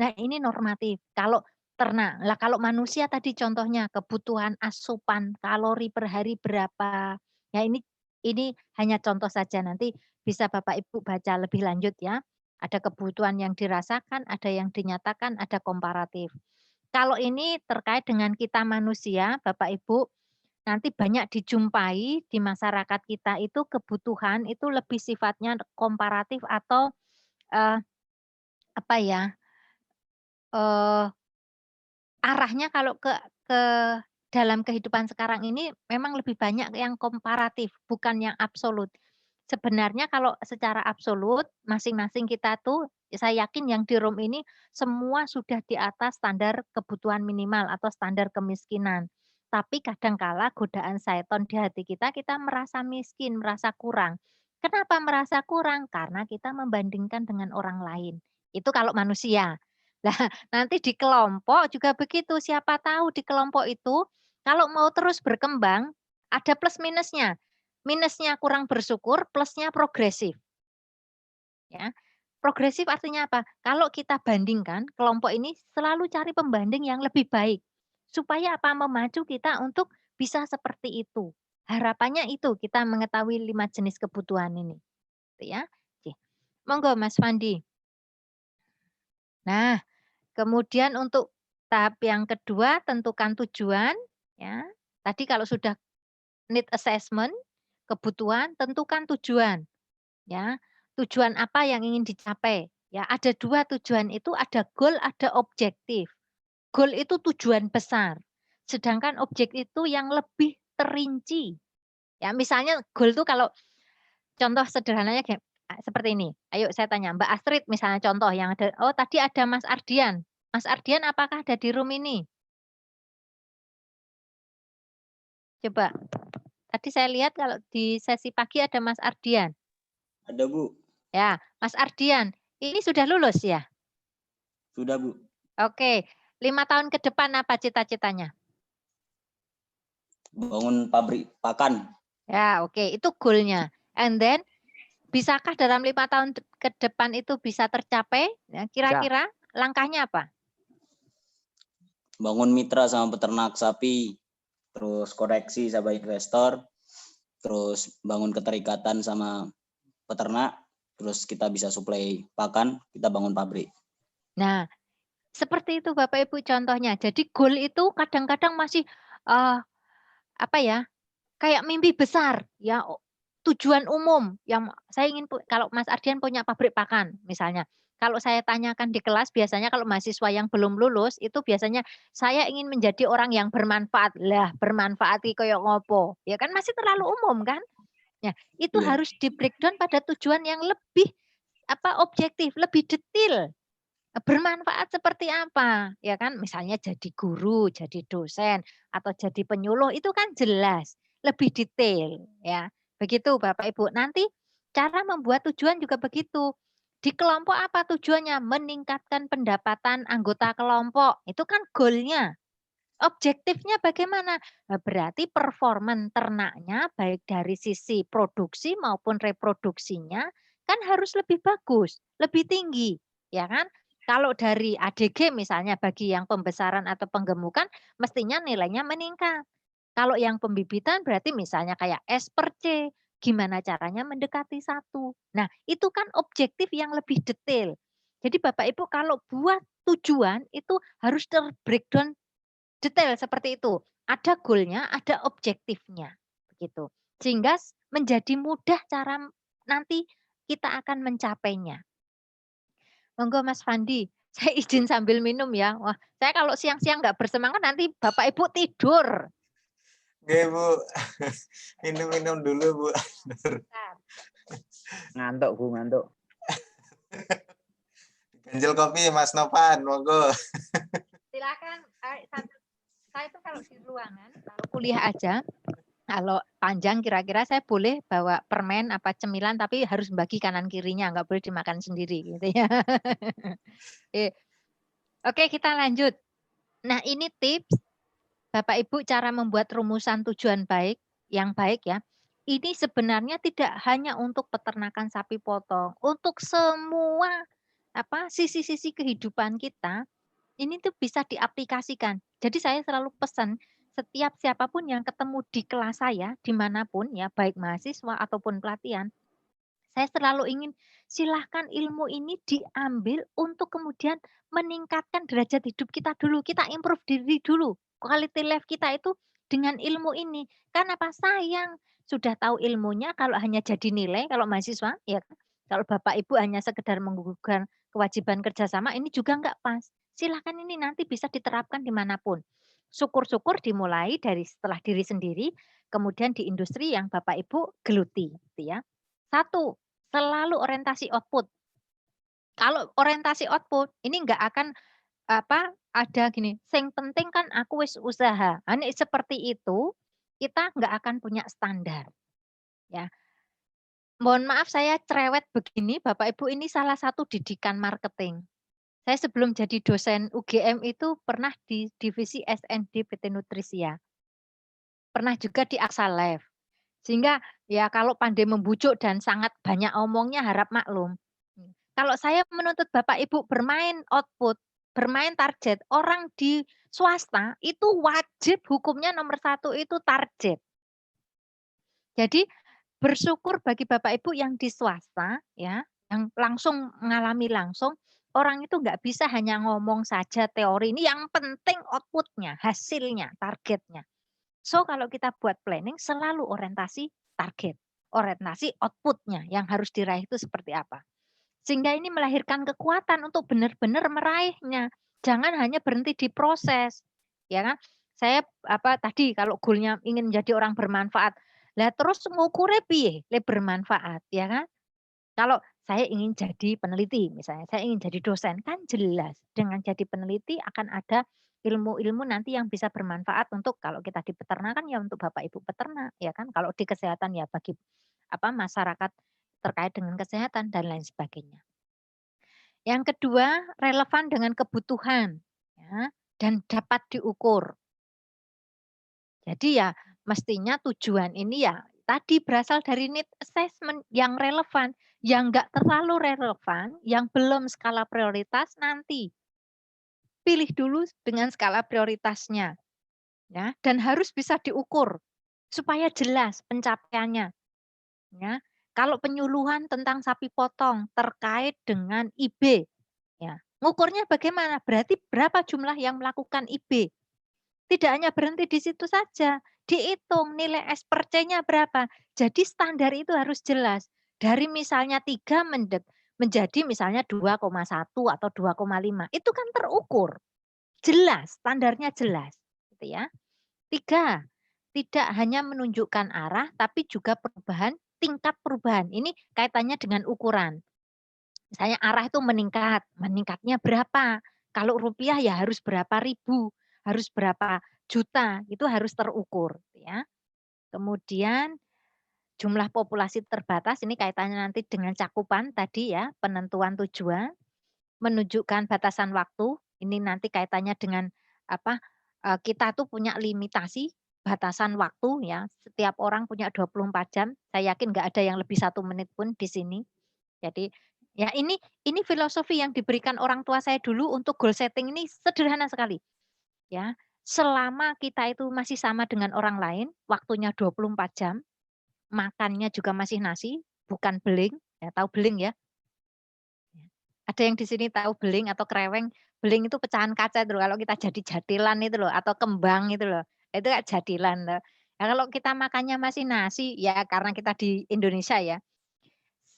Nah ini normatif, kalau ternak. Lah kalau manusia tadi contohnya kebutuhan asupan kalori per hari berapa, ya ini hanya contoh saja, nanti bisa Bapak Ibu baca lebih lanjut ya. Ada kebutuhan yang dirasakan, ada yang dinyatakan, ada komparatif. Kalau ini terkait dengan kita manusia, Bapak Ibu, nanti banyak dijumpai di masyarakat kita itu kebutuhan itu lebih sifatnya komparatif atau, eee, apa ya, eee, arahnya kalau ke dalam kehidupan sekarang ini memang lebih banyak yang komparatif, bukan yang absolut. Sebenarnya kalau secara absolut, masing-masing kita tuh, saya yakin yang di room ini semua sudah di atas standar kebutuhan minimal atau standar kemiskinan. Tapi kadangkala godaan syaiton di hati kita merasa miskin, merasa kurang. Kenapa merasa kurang? Karena kita membandingkan dengan orang lain. Itu kalau manusia. Lah, nanti di kelompok juga begitu, siapa tahu di kelompok itu kalau mau terus berkembang ada plus minusnya. Minusnya kurang bersyukur, plusnya progresif. Ya. Progresif artinya apa? Kalau kita bandingkan, kelompok ini selalu cari pembanding yang lebih baik. Supaya apa? Memacu kita untuk bisa seperti itu. Harapannya itu kita mengetahui 5 jenis kebutuhan ini. Gitu ya. Oke. Monggo Mas Fandi. Nah, kemudian untuk tahap yang kedua tentukan tujuan ya. Tadi kalau sudah need assessment, kebutuhan, tentukan tujuan. Ya, tujuan apa yang ingin dicapai? Ya, ada 2 tujuan itu, ada goal, ada objektif. Goal itu tujuan besar, sedangkan objek itu yang lebih terinci. Ya, misalnya goal itu kalau contoh sederhananya seperti ini. Ayo saya tanya, Mbak Astrid misalnya contoh yang ada, oh tadi ada Mas Ardian. Mas Ardian apakah ada di room ini? Coba. Tadi saya lihat kalau di sesi pagi ada Mas Ardian.
Ada, Bu.
Ya, Mas Ardian, ini sudah lulus ya?
Sudah, Bu.
Oke, 5 tahun ke depan apa cita-citanya?
Bangun pabrik pakan.
Ya, oke, itu goal-nya. And then, bisakah dalam 5 tahun ke depan itu bisa tercapai? Ya, kira-kira langkahnya apa?
Bangun mitra sama peternak sapi, terus koreksi sama investor, terus bangun keterikatan sama peternak, terus kita bisa suplai pakan, kita bangun pabrik.
Nah, seperti itu Bapak Ibu contohnya. Jadi goal itu kadang-kadang masih apa ya? Kayak mimpi besar ya, tujuan umum yang saya ingin kalau Mas Ardian punya pabrik pakan misalnya. Kalau saya tanyakan di kelas biasanya kalau mahasiswa yang belum lulus itu biasanya saya ingin menjadi orang yang bermanfaat. Lah, bermanfaat iki koyo ngopo? Ya kan masih terlalu umum kan? Ya, itu
Iya.
harus di-breakdown pada tujuan yang lebih objektif, lebih detail. Bermanfaat seperti apa? Ya kan, misalnya jadi guru, jadi dosen, atau jadi penyuluh itu kan jelas, lebih detail ya. Begitu Bapak Ibu. Nanti cara membuat tujuan juga begitu. Di kelompok apa tujuannya? Meningkatkan pendapatan anggota kelompok. Itu kan goalnya. Objektifnya bagaimana? Berarti performan ternaknya baik dari sisi produksi maupun reproduksinya kan harus lebih bagus, lebih tinggi, ya kan? Kalau dari ADG misalnya bagi yang pembesaran atau penggemukan mestinya nilainya meningkat. Kalau yang pembibitan berarti misalnya kayak S per C, gimana caranya mendekati 1. Nah, itu kan objektif yang lebih detail. Jadi Bapak Ibu kalau buat tujuan itu harus ter-breakdown detail seperti itu. Ada goalnya, ada objektifnya, begitu. Sehingga menjadi mudah cara nanti kita akan mencapainya. Monggo Mas Fandi, saya izin sambil minum ya. Wah, saya kalau siang-siang nggak bersemangat nanti Bapak Ibu tidur.
Oke, Bu. Minum-minum dulu, Bu.
Ngantuk, Bu, ngantuk.
Ganjil kopi Mas Novan, monggo.
Silakan. Saya itu kalau di ruangan, kalau kuliah aja, kalau panjang kira-kira saya boleh bawa permen apa cemilan tapi harus bagi kanan kirinya, nggak boleh dimakan sendiri gitu ya. Oke, kita lanjut. Nah, ini tips Bapak Ibu cara membuat rumusan tujuan baik, yang baik ya. Ini sebenarnya tidak hanya untuk peternakan sapi potong, untuk semua sisi-sisi kehidupan kita ini tuh bisa diaplikasikan. Jadi saya selalu pesan setiap siapapun yang ketemu di kelas saya dimanapun ya, baik mahasiswa ataupun pelatihan, saya selalu ingin silahkan ilmu ini diambil untuk kemudian meningkatkan derajat hidup kita dulu. Kita improve diri dulu. Quality life kita itu dengan ilmu ini. Karena apa? Sayang sudah tahu ilmunya kalau hanya jadi nilai, kalau mahasiswa ya kan. Kalau Bapak Ibu hanya sekedar menggugurkan kewajiban kerjasama ini juga enggak pas. Silahkan ini nanti bisa diterapkan dimanapun. Syukur-syukur dimulai dari setelah diri sendiri, kemudian di industri yang Bapak Ibu geluti, gitu ya. 1, selalu orientasi output. Kalau orientasi output, ini enggak akan ada gini, "Sing penting kan aku wis usaha." Nek seperti itu, kita enggak akan punya standar, ya. Mohon maaf saya cerewet begini, Bapak Ibu, ini salah satu didikan marketing. Saya sebelum jadi dosen UGM itu pernah di divisi SND PT Nutrisia. Pernah juga di Aksa Life. Sehingga ya kalau pandai membujuk dan sangat banyak omongnya harap maklum. Kalau saya menuntut Bapak Ibu bermain output, bermain target, orang di swasta itu wajib hukumnya nomor 1 itu target. Jadi bersyukur bagi Bapak Ibu yang di swasta ya, yang langsung mengalami langsung, orang itu nggak bisa hanya ngomong saja teori, ini yang penting output-nya, hasilnya, targetnya. So kalau kita buat planning selalu orientasi target, orientasi output-nya yang harus diraih itu seperti apa. Sehingga ini melahirkan kekuatan untuk benar-benar meraihnya. Jangan hanya berhenti di proses. Ya kan? Saya tadi kalau goalnya ingin menjadi orang bermanfaat. Lah terus ngukurnya piye le bermanfaat, ya kan? Kalau saya ingin jadi peneliti misalnya, saya ingin jadi dosen, kan jelas dengan jadi peneliti akan ada ilmu-ilmu nanti yang bisa bermanfaat untuk kalau kita di peternakan ya untuk Bapak Ibu peternak, ya kan? Kalau di kesehatan ya bagi masyarakat terkait dengan kesehatan dan lain sebagainya. Yang kedua, relevan dengan kebutuhan ya, dan dapat diukur. Jadi ya mestinya tujuan ini ya tadi berasal dari need assessment yang relevan, yang enggak terlalu relevan, yang belum skala prioritas nanti pilih dulu dengan skala prioritasnya, ya, dan harus bisa diukur supaya jelas pencapaiannya. Ya, kalau penyuluhan tentang sapi potong terkait dengan IB, ya, ngukurnya bagaimana? Berarti berapa jumlah yang melakukan IB? Tidak hanya berhenti di situ saja, dihitung nilai SPC-nya berapa. Jadi standar itu harus jelas. Dari misalnya 3 menjadi misalnya 2,1 atau 2,5. Itu kan terukur. Jelas, standarnya jelas, gitu ya. 3, tidak hanya menunjukkan arah tapi juga perubahan, tingkat perubahan. Ini kaitannya dengan ukuran. Misalnya arah itu meningkat, meningkatnya berapa? Kalau rupiah ya harus berapa ribu, harus berapa juta, itu harus terukur, ya. Kemudian jumlah populasi terbatas, ini kaitannya nanti dengan cakupan tadi ya, penentuan tujuan, menunjukkan batasan waktu, ini nanti kaitannya dengan apa, kita tuh punya limitasi, batasan waktu ya, setiap orang punya 24 jam, saya yakin nggak ada yang lebih 1 menit pun di sini. Jadi, ya ini filosofi yang diberikan orang tua saya dulu untuk goal setting ini sederhana sekali, ya. Selama kita itu masih sama dengan orang lain, waktunya 24 jam, makannya juga masih nasi, bukan beling, ya tahu beling ya? Ada yang di sini tahu beling atau kreweng? Beling itu pecahan kaca itu loh, kalau kita jadi jatilan itu loh, atau kembang itu loh, itu kan jatilan loh. Nah, kalau kita makannya masih nasi, ya karena kita di Indonesia ya,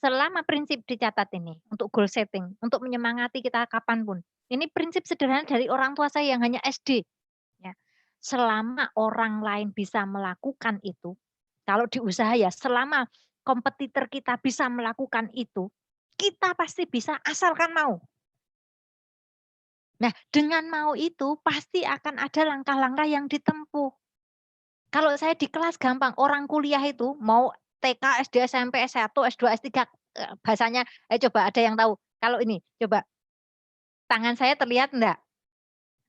selama prinsip dicatat ini, untuk goal setting, untuk menyemangati kita kapan pun. Ini prinsip sederhana dari orang tua saya yang hanya SD, ya. Selama orang lain bisa melakukan itu, kalau di usaha ya, selama kompetitor kita bisa melakukan itu, kita pasti bisa asalkan mau. Nah, dengan mau itu pasti akan ada langkah-langkah yang ditempuh. Kalau saya di kelas gampang, orang kuliah itu mau TK, SD, SMP, S1, S2, S3, bahasanya coba ada yang tahu? Kalau ini, coba tangan saya terlihat enggak?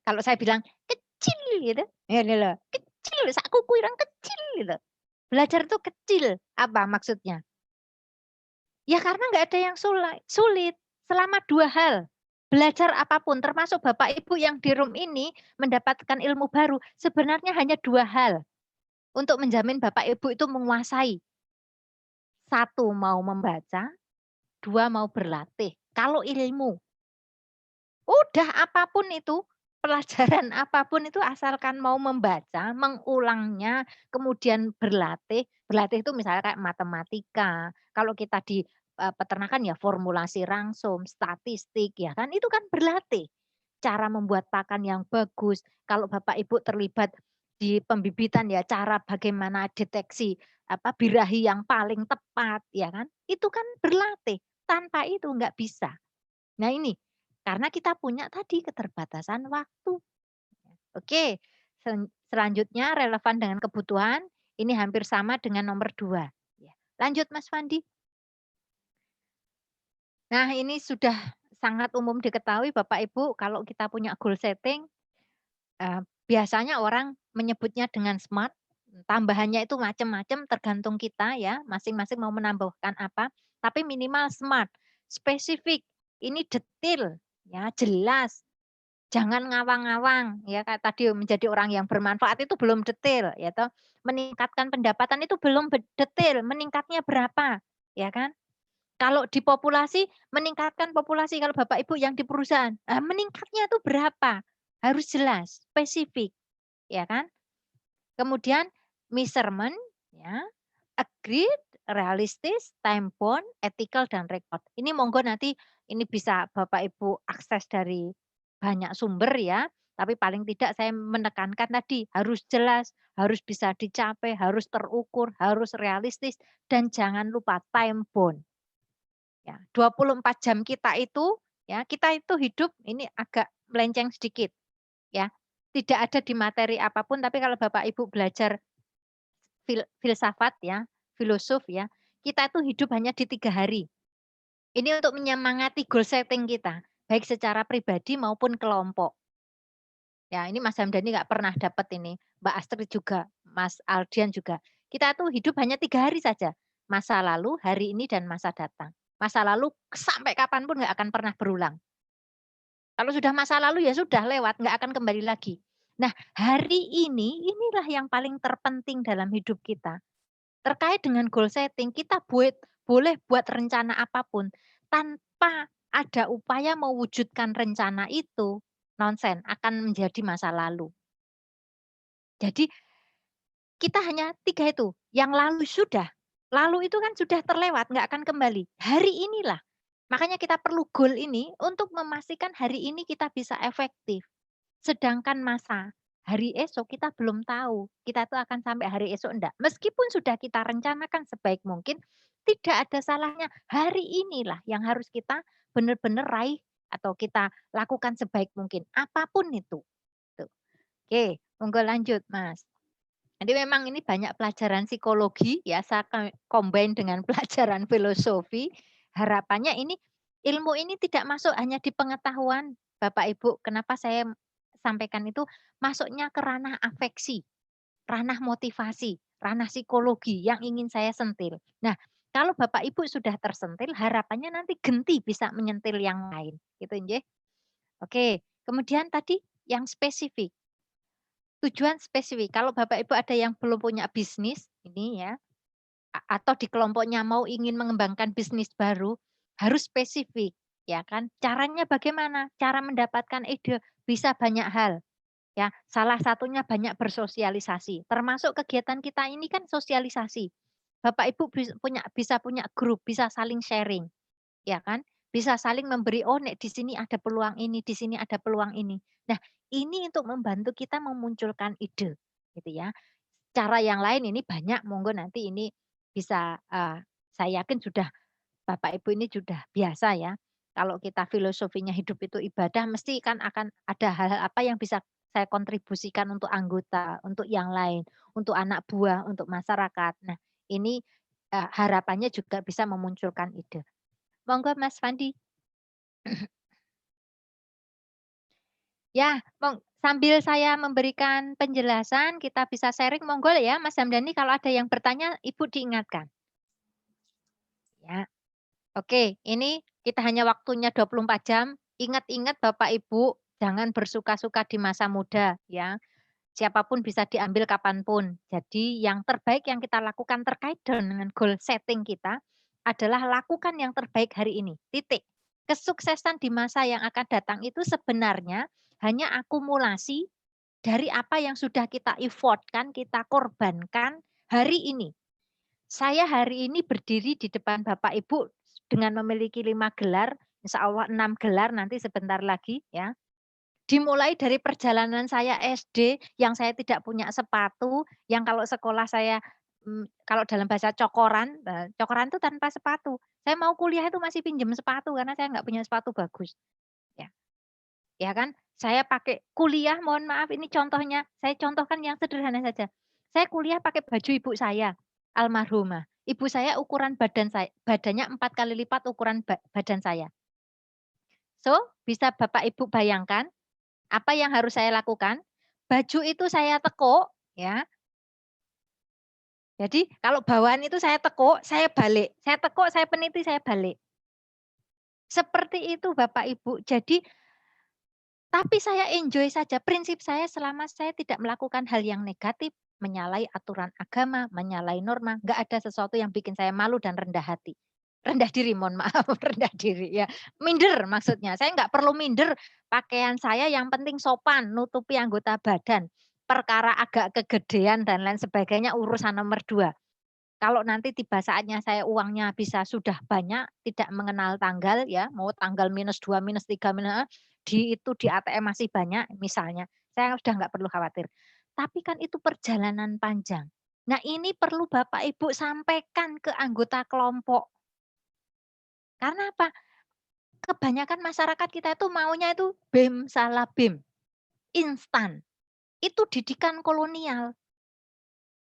Kalau saya bilang, "Kecil," gitu, ya ini loh, "Kecil, sak kuku ireng kecil," gitu. Belajar itu kecil, apa maksudnya? Ya karena nggak ada yang sulit, selama 2 hal, belajar apapun termasuk Bapak Ibu yang di room ini mendapatkan ilmu baru, sebenarnya hanya 2 hal untuk menjamin Bapak Ibu itu menguasai. 1 mau membaca, 2 mau berlatih. Kalau ilmu, udah apapun itu, pelajaran apapun itu asalkan mau membaca, mengulangnya, kemudian berlatih. Berlatih itu misalnya kayak matematika, kalau kita di, peternakan ya formulasi rangsum, statistik ya kan, itu kan berlatih. Cara membuat pakan yang bagus, kalau Bapak Ibu terlibat di pembibitan ya cara bagaimana deteksi, birahi yang paling tepat ya kan, itu kan berlatih, tanpa itu nggak bisa. Nah ini, karena kita punya tadi keterbatasan waktu. Oke, selanjutnya relevan dengan kebutuhan, ini hampir sama dengan nomor 2. Ya, lanjut Mas Fandi. Nah ini sudah sangat umum diketahui Bapak Ibu kalau kita punya goal setting, biasanya orang menyebutnya dengan SMART, tambahannya itu macam-macam tergantung kita ya, masing-masing mau menambahkan apa, tapi minimal SMART, spesifik, ini detail, ya jelas, jangan ngawang-ngawang, ya kayak tadi menjadi orang yang bermanfaat itu belum detail, ya toh. Meningkatkan pendapatan itu belum detail, meningkatnya berapa, ya kan. Kalau di populasi, meningkatkan populasi kalau Bapak Ibu yang di perusahaan, meningkatnya itu berapa, harus jelas, spesifik, ya kan. Kemudian measurement, ya, agreed, realistis, time bound, ethical, dan record. Ini monggo nanti ini bisa Bapak Ibu akses dari banyak sumber ya, tapi paling tidak saya menekankan tadi harus jelas, harus bisa dicapai, harus terukur, harus realistis, dan jangan lupa time bound. Ya, 24 jam kita itu, ya, kita itu hidup ini agak melenceng sedikit, ya. Tidak ada di materi apapun, tapi kalau Bapak Ibu belajar filsafat ya, filosof ya, kita itu hidup hanya di 3 hari. Ini untuk menyemangati goal setting kita, baik secara pribadi maupun kelompok. Ya, ini Mas Hamdani nggak pernah dapat ini, Mbak Astrid juga, Mas Aldian juga. Kita tuh hidup hanya 3 hari saja, masa lalu, hari ini, dan masa datang. Masa lalu sampai kapan pun nggak akan pernah berulang. Kalau sudah masa lalu ya sudah lewat, nggak akan kembali lagi. Nah, hari ini inilah yang paling terpenting dalam hidup kita. Terkait dengan goal setting, kita boleh buat rencana apapun tanpa ada upaya mewujudkan rencana itu, nonsen, akan menjadi masa lalu. Jadi kita hanya 3 itu, yang lalu sudah. Lalu itu kan sudah terlewat, nggak akan kembali. Hari inilah. Makanya kita perlu goal ini untuk memastikan hari ini kita bisa efektif. Sedangkan masa hari esok kita belum tahu, kita tuh akan sampai hari esok enggak. Meskipun sudah kita rencanakan sebaik mungkin, tidak ada salahnya hari inilah yang harus kita benar-benar raih atau kita lakukan sebaik mungkin, apapun itu. Tuh. Oke, monggo lanjut Mas. Jadi memang ini banyak pelajaran psikologi ya, saya combine dengan pelajaran filosofi. Harapannya ini ilmu ini tidak masuk hanya di pengetahuan Bapak Ibu. Kenapa saya sampaikan itu masuknya ke ranah afeksi, ranah motivasi, ranah psikologi yang ingin saya sentil. Nah, kalau Bapak Ibu sudah tersentil, harapannya nanti genti bisa menyentil yang lain, gitu nggih. Oke, kemudian tadi yang spesifik. Tujuan spesifik, kalau Bapak Ibu ada yang belum punya bisnis, ini ya, atau di kelompoknya mau ingin mengembangkan bisnis baru, harus spesifik, ya kan. Caranya bagaimana? Cara mendapatkan ide, bisa banyak hal, ya. Salah satunya banyak bersosialisasi, termasuk kegiatan kita ini kan sosialisasi. Bapak Ibu bisa punya grup, bisa saling sharing, ya kan. Bisa saling memberi, "Oh nek di sini ada peluang ini, di sini ada peluang ini." Nah, ini untuk membantu kita memunculkan ide, gitu ya. Cara yang lain ini banyak, monggo nanti ini bisa, saya yakin sudah Bapak Ibu ini sudah biasa ya. Kalau kita filosofinya hidup itu ibadah, mesti kan akan ada hal-hal apa yang bisa saya kontribusikan untuk anggota, untuk yang lain, untuk anak buah, untuk masyarakat. Nah, ini, harapannya juga bisa memunculkan ide. Monggo Mas Fandi. Ya, sambil saya memberikan penjelasan, kita bisa sharing, monggo ya Mas Hamdani kalau ada yang bertanya, Ibu diingatkan. Ya, oke, ini kita hanya waktunya 24 jam. Ingat-ingat Bapak Ibu, jangan bersuka-suka di masa muda ya. Siapapun bisa diambil kapanpun. Jadi yang terbaik yang kita lakukan terkait dengan goal setting kita adalah lakukan yang terbaik hari ini. Titik. Kesuksesan di masa yang akan datang itu sebenarnya hanya akumulasi dari apa yang sudah kita effortkan, kita korbankan hari ini. Saya hari ini berdiri di depan Bapak Ibu dengan memiliki 5 gelar, insya Allah 6 gelar nanti sebentar lagi ya. Dimulai dari perjalanan saya SD yang saya tidak punya sepatu, yang kalau sekolah saya, kalau dalam bahasa cokoran, cokoran itu tanpa sepatu. Saya mau kuliah itu masih pinjam sepatu karena saya nggak punya sepatu bagus, ya. Ya kan? Saya pakai kuliah, mohon maaf ini contohnya, saya contohkan yang sederhana saja. Saya kuliah pakai baju ibu saya, almarhumah. Ibu saya ukuran badannya 4 kali lipat ukuran badan saya. So, bisa Bapak Ibu bayangkan apa yang harus saya lakukan? Baju itu saya tekuk, ya. Jadi kalau bawaan itu saya tekuk, saya balik. Saya tekuk, saya peniti, saya balik. Seperti itu Bapak Ibu. Jadi tapi saya enjoy saja. Prinsip saya selama saya tidak melakukan hal yang negatif, menyalahi aturan agama, menyalahi norma, nggak ada sesuatu yang bikin saya malu dan rendah hati. Rendah diri, mohon maaf, rendah diri ya. Minder maksudnya. Saya nggak perlu minder, pakaian saya yang penting sopan, nutupi anggota badan. Perkara agak kegedean dan lain sebagainya urusan nomor 2. Kalau nanti tiba saatnya saya uangnya bisa sudah banyak, tidak mengenal tanggal ya, mau tanggal -2, -3, di ATM masih banyak misalnya, saya sudah nggak perlu khawatir. Tapi kan itu perjalanan panjang. Nah ini perlu Bapak Ibu sampaikan ke anggota kelompok. Karena apa? Kebanyakan masyarakat kita itu maunya itu bim salah bim, instan. Itu didikan kolonial.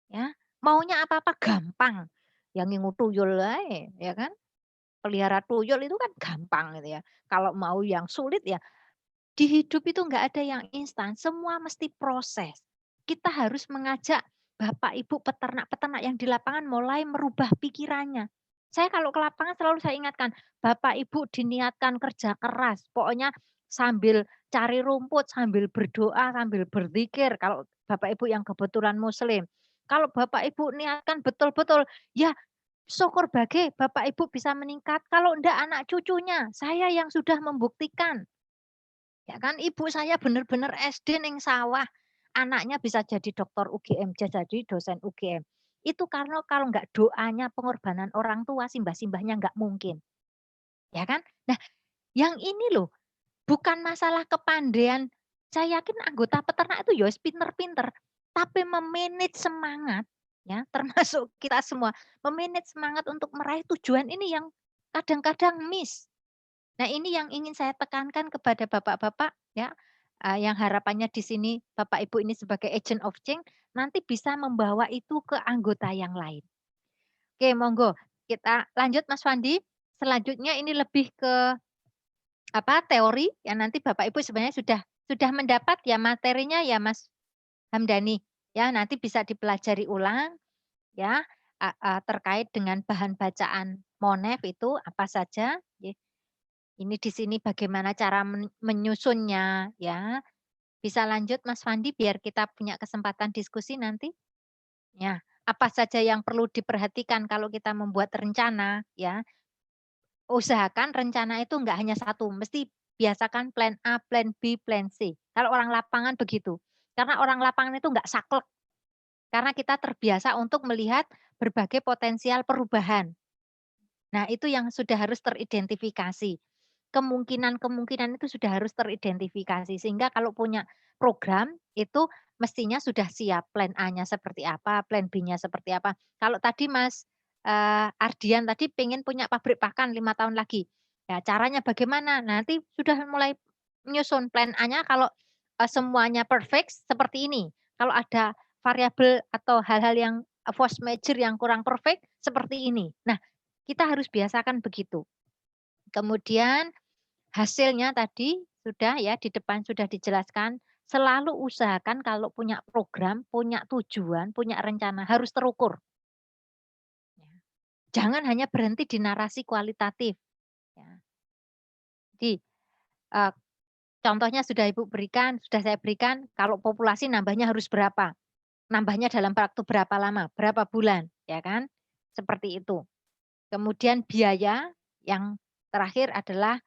Ya, maunya apa-apa gampang. Yang ngingu tuyul ae, ya kan? Pelihara tuyul itu kan gampang gitu ya. Kalau mau yang sulit ya, di hidup itu enggak ada yang instan, semua mesti proses. Kita harus mengajak Bapak Ibu peternak-peternak yang di lapangan mulai merubah pikirannya. Saya kalau ke lapangan selalu saya ingatkan, Bapak Ibu diniatkan kerja keras, pokoknya sambil cari rumput, sambil berdoa, sambil berzikir kalau Bapak Ibu yang kebetulan muslim. Kalau Bapak Ibu niatkan betul-betul, ya syukur bagai Bapak Ibu bisa meningkat. Kalau enggak anak cucunya, saya yang sudah membuktikan. Ya kan, ibu saya benar-benar SD ning sawah, anaknya bisa jadi dokter UGM, jadi dosen UGM. Itu karena kalau enggak doanya, pengorbanan orang tua, simbah-simbahnya enggak mungkin. Ya kan? Nah, yang ini loh, bukan masalah kepandaian. Saya yakin anggota peternak itu ya pinter-pinter, tapi memanage semangat, ya termasuk kita semua, memanage semangat untuk meraih tujuan ini yang kadang-kadang miss. Nah, ini yang ingin saya tekankan kepada bapak-bapak ya, yang harapannya di sini Bapak Ibu ini sebagai agent of change nanti bisa membawa itu ke anggota yang lain. Oke, monggo kita lanjut Mas Fandi. Selanjutnya ini lebih ke teori yang nanti Bapak Ibu sebenarnya sudah mendapat ya materinya ya Mas Hamdani. Ya, nanti bisa dipelajari ulang ya terkait dengan bahan bacaan Monef itu apa saja. Ini di sini bagaimana cara menyusunnya ya. Bisa lanjut Mas Fandi biar kita punya kesempatan diskusi nanti. Ya, apa saja yang perlu diperhatikan kalau kita membuat rencana ya. Usahakan rencana itu enggak hanya satu, mesti biasakan plan A, plan B, plan C. Kalau orang lapangan begitu. Karena orang lapangan itu enggak saklek. Karena kita terbiasa untuk melihat berbagai potensial perubahan. Nah, itu yang sudah harus teridentifikasi. Kemungkinan-kemungkinan itu sudah harus teridentifikasi sehingga kalau punya program itu mestinya sudah siap plan A-nya seperti apa, plan B-nya seperti apa. Kalau tadi Mas Ardian tadi pengen punya pabrik pakan 5 tahun lagi. Ya, caranya bagaimana? Nanti sudah mulai menyusun plan A-nya kalau semuanya perfect seperti ini. Kalau ada variabel atau hal-hal yang force major yang kurang perfect seperti ini. Nah, kita harus biasakan begitu. Kemudian hasilnya tadi sudah ya di depan sudah dijelaskan, selalu usahakan kalau punya program, punya tujuan, punya rencana harus terukur. Ya. Jangan hanya berhenti di narasi kualitatif. Ya. Jadi contohnya sudah Ibu berikan, sudah saya berikan, kalau populasi nambahnya harus berapa? Nambahnya dalam waktu berapa lama? Berapa bulan? Ya kan? Seperti itu. Kemudian biaya yang terakhir adalah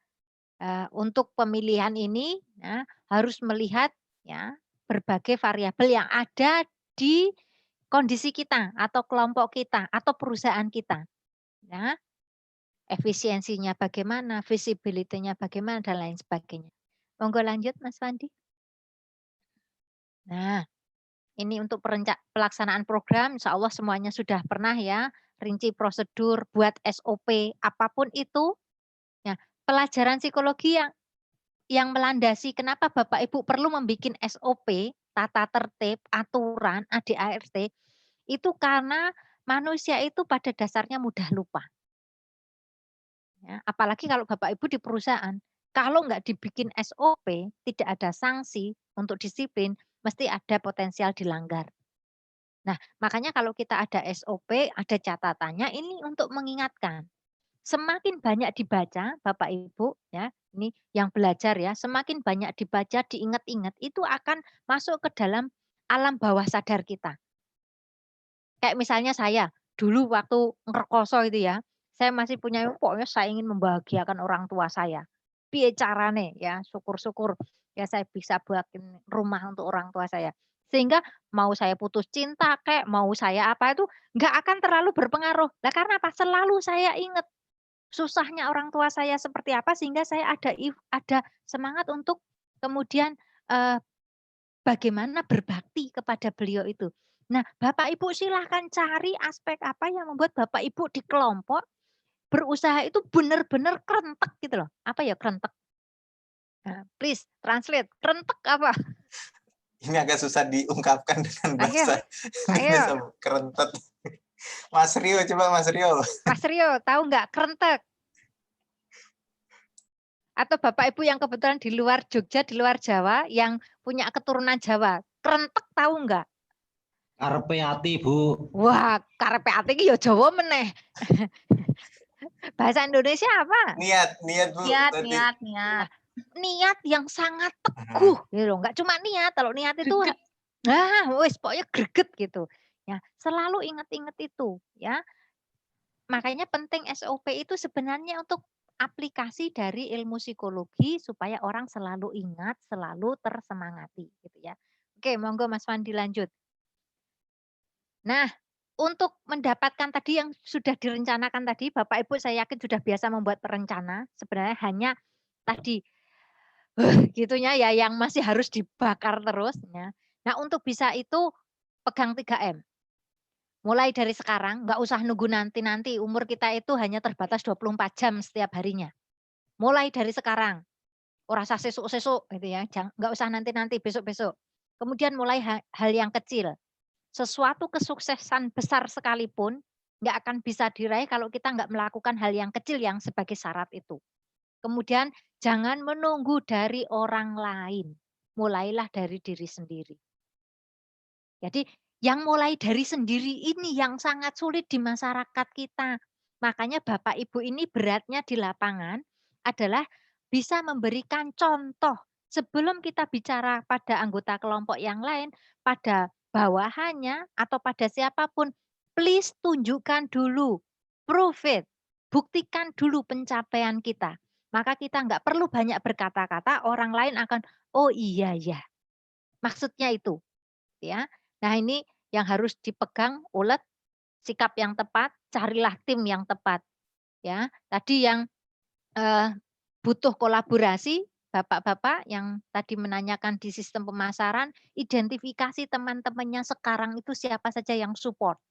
untuk pemilihan ini ya, harus melihat ya berbagai variabel yang ada di kondisi kita atau kelompok kita atau perusahaan kita. Ya. Efisiensinya bagaimana, visibility-nya bagaimana dan lain sebagainya. Monggo lanjut Mas Fandi. Nah, ini untuk pelaksanaan program, insya Allah semuanya sudah pernah ya, rinci prosedur, buat SOP, apapun itu. Ya, pelajaran psikologi yang melandasi kenapa Bapak Ibu perlu membuat SOP, tata tertib, aturan, ADART, itu karena manusia itu pada dasarnya mudah lupa. Ya, apalagi kalau Bapak Ibu di perusahaan, kalau nggak dibikin SOP, tidak ada sanksi untuk disiplin, mesti ada potensial dilanggar. Nah, makanya kalau kita ada SOP, ada catatannya, ini untuk mengingatkan. Semakin banyak dibaca, Bapak Ibu, ya, ini yang belajar ya, semakin banyak dibaca, diingat-ingat, itu akan masuk ke dalam alam bawah sadar kita. Kayak misalnya saya, dulu waktu ngerkoso itu ya, saya masih punya pokoknya saya ingin membahagiakan orang tua saya. Piye carane ya, syukur-syukur ya saya bisa buatin rumah untuk orang tua saya. Sehingga mau saya putus cinta kayak mau saya apa itu nggak akan terlalu berpengaruh. Nah, karena apa? Selalu saya ingat susahnya orang tua saya seperti apa sehingga saya ada semangat untuk kemudian bagaimana berbakti kepada beliau itu. Nah, Bapak Ibu silahkan cari aspek apa yang membuat Bapak Ibu di kelompok berusaha itu benar-benar kerentek gitu loh. Apa ya kerentek? Nah, please translate. Kerentek apa?
Ini agak susah diungkapkan dengan bahasa
Indonesia
kerentet. Mas Rio, coba Mas Rio.
Mas Rio, tahu nggak kerentek? Atau Bapak Ibu yang kebetulan di luar Jogja, di luar Jawa, yang punya keturunan Jawa, kerentek tahu nggak?
Karepe ati, Bu.
Wah, karepe ati iki ya Jawa meneh. Bahasa Indonesia apa?
Niat, Bu.
Niat. niat yang sangat teguh gitu loh. Enggak cuma niat, kalau niat itu wis pokoknya greget gitu. Ya, selalu ingat-ingat itu ya. Makanya penting SOP itu sebenarnya untuk aplikasi dari ilmu psikologi supaya orang selalu ingat, selalu tersemangati gitu ya. Oke, monggo Mas Fandi lanjut. Nah, untuk mendapatkan tadi yang sudah direncanakan tadi, Bapak Ibu saya yakin sudah biasa membuat perencana. Sebenarnya hanya tadi gitunya ya yang masih harus dibakar terus ya. Nah, untuk bisa itu pegang 3M. Mulai dari sekarang, nggak usah nunggu nanti-nanti, umur kita itu hanya terbatas 24 jam setiap harinya. Mulai dari sekarang, ora usah sesuk-sesuk gitu ya, nggak usah nanti-nanti, besok-besok. Kemudian mulai hal yang kecil. Sesuatu kesuksesan besar sekalipun, nggak akan bisa diraih kalau kita nggak melakukan hal yang kecil yang sebagai syarat itu. Kemudian jangan menunggu dari orang lain, mulailah dari diri sendiri. Jadi yang mulai dari sendiri ini yang sangat sulit di masyarakat kita. Makanya Bapak Ibu ini beratnya di lapangan adalah bisa memberikan contoh. Sebelum kita bicara pada anggota kelompok yang lain, pada bawahannya atau pada siapapun, please tunjukkan dulu, prove it, buktikan dulu pencapaian kita. Maka kita nggak perlu banyak berkata-kata, orang lain akan, oh iya ya, maksudnya itu. Ya. Nah ini yang harus dipegang ulet, sikap yang tepat, carilah tim yang tepat. Ya, tadi yang butuh kolaborasi, Bapak-bapak yang tadi menanyakan di sistem pemasaran, identifikasi teman-temannya sekarang itu siapa saja yang support.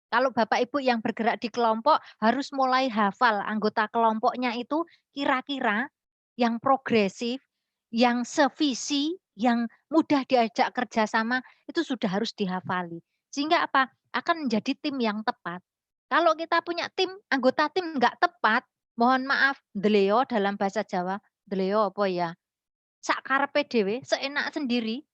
Kalau Bapak Ibu yang bergerak di kelompok harus mulai hafal anggota kelompoknya itu kira-kira yang progresif, yang sevisi, yang mudah diajak kerjasama itu sudah harus dihafali. Sehingga apa? Akan menjadi tim yang tepat. Kalau kita punya tim, anggota tim nggak tepat, mohon maaf, deleo dalam bahasa Jawa, deleo apa ya? Sakarepe dhewe, seenak sendiri,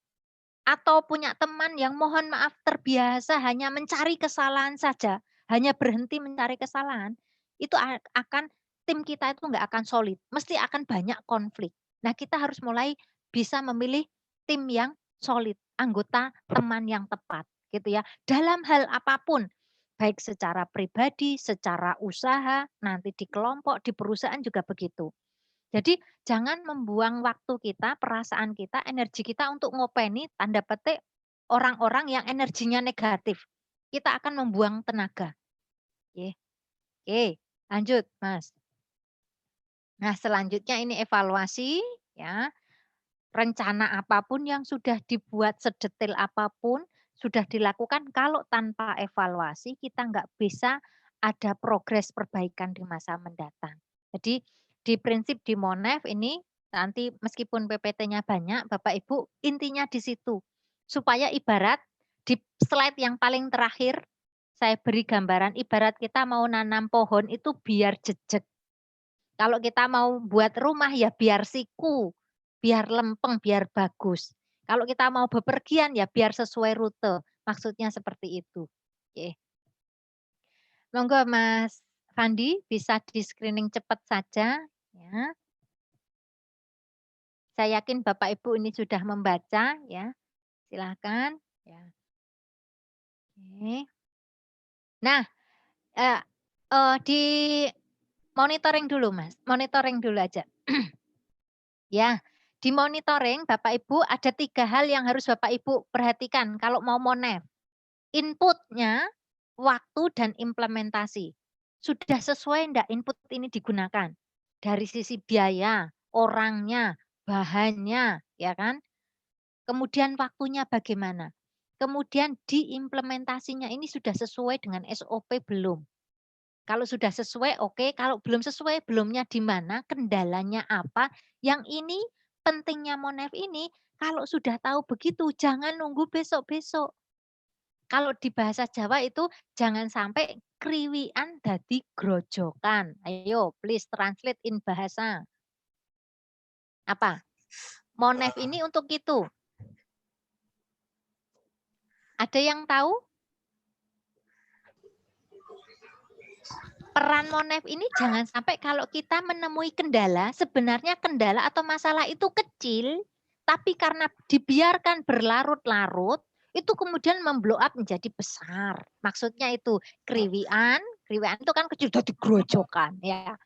atau punya teman yang mohon maaf terbiasa hanya mencari kesalahan saja, hanya berhenti mencari kesalahan, itu akan tim kita itu nggak akan solid, mesti akan banyak konflik. Nah, kita harus mulai bisa memilih tim yang solid, anggota teman yang tepat, gitu ya. Dalam hal apapun, baik secara pribadi, secara usaha, nanti di kelompok, di perusahaan juga begitu. Jadi jangan membuang waktu kita, perasaan kita, energi kita untuk ngopeni tanda petik orang-orang yang energinya negatif. Kita akan membuang tenaga. Oke, lanjut Mas. Nah selanjutnya ini evaluasi ya. Rencana apapun yang sudah dibuat sedetail apapun, sudah dilakukan kalau tanpa evaluasi kita nggak bisa ada progres perbaikan di masa mendatang. Jadi di prinsip di Monef ini nanti meskipun PPT-nya banyak, Bapak Ibu intinya di situ. Supaya ibarat di slide yang paling terakhir saya beri gambaran ibarat kita mau nanam pohon itu biar jejak. Kalau kita mau buat rumah ya biar siku, biar lempeng, biar bagus. Kalau kita mau bepergian ya biar sesuai rute. Maksudnya seperti itu. Oke. Monggo Mas Fandi bisa di-screening cepat saja ya. Saya yakin Bapak Ibu ini sudah membaca ya. Silakan ya. Oke. Nah, di monitoring dulu Mas, monitoring dulu aja. Ya, di monitoring Bapak Ibu ada 3 hal yang harus Bapak Ibu perhatikan kalau mau Monef. Inputnya, waktu, dan implementasi. Sudah sesuai enggak input ini digunakan? Dari sisi biaya, orangnya, bahannya, ya kan? Kemudian waktunya bagaimana? Kemudian diimplementasinya ini sudah sesuai dengan SOP belum? Kalau sudah sesuai oke, kalau belum sesuai belumnya di mana, kendalanya apa, yang ini pentingnya Monef ini kalau sudah tahu begitu jangan nunggu besok-besok. Kalau di bahasa Jawa itu jangan sampai kriwian dadi grojokan. Ayo please translate in bahasa. Apa? Monef ini untuk itu. Ada yang tahu? peran Monef ini jangan sampai kalau kita menemui kendala, sebenarnya kendala atau masalah itu kecil, tapi karena dibiarkan berlarut-larut, itu kemudian memblow up menjadi besar. Maksudnya itu kriwian itu kan kecil jadi grojokan ya.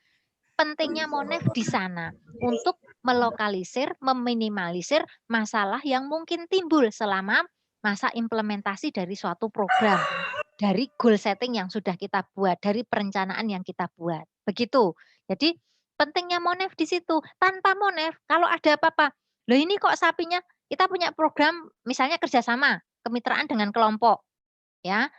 Pentingnya Monef di sana untuk melokalisir, meminimalisir masalah yang mungkin timbul selama masa implementasi dari suatu program, dari goal setting yang sudah kita buat, dari perencanaan yang kita buat. Begitu. Jadi pentingnya Monef di situ. Tanpa Monef, kalau ada apa-apa, loh ini kok sapinya, kita punya program misalnya kerjasama, kemitraan dengan kelompok, ya,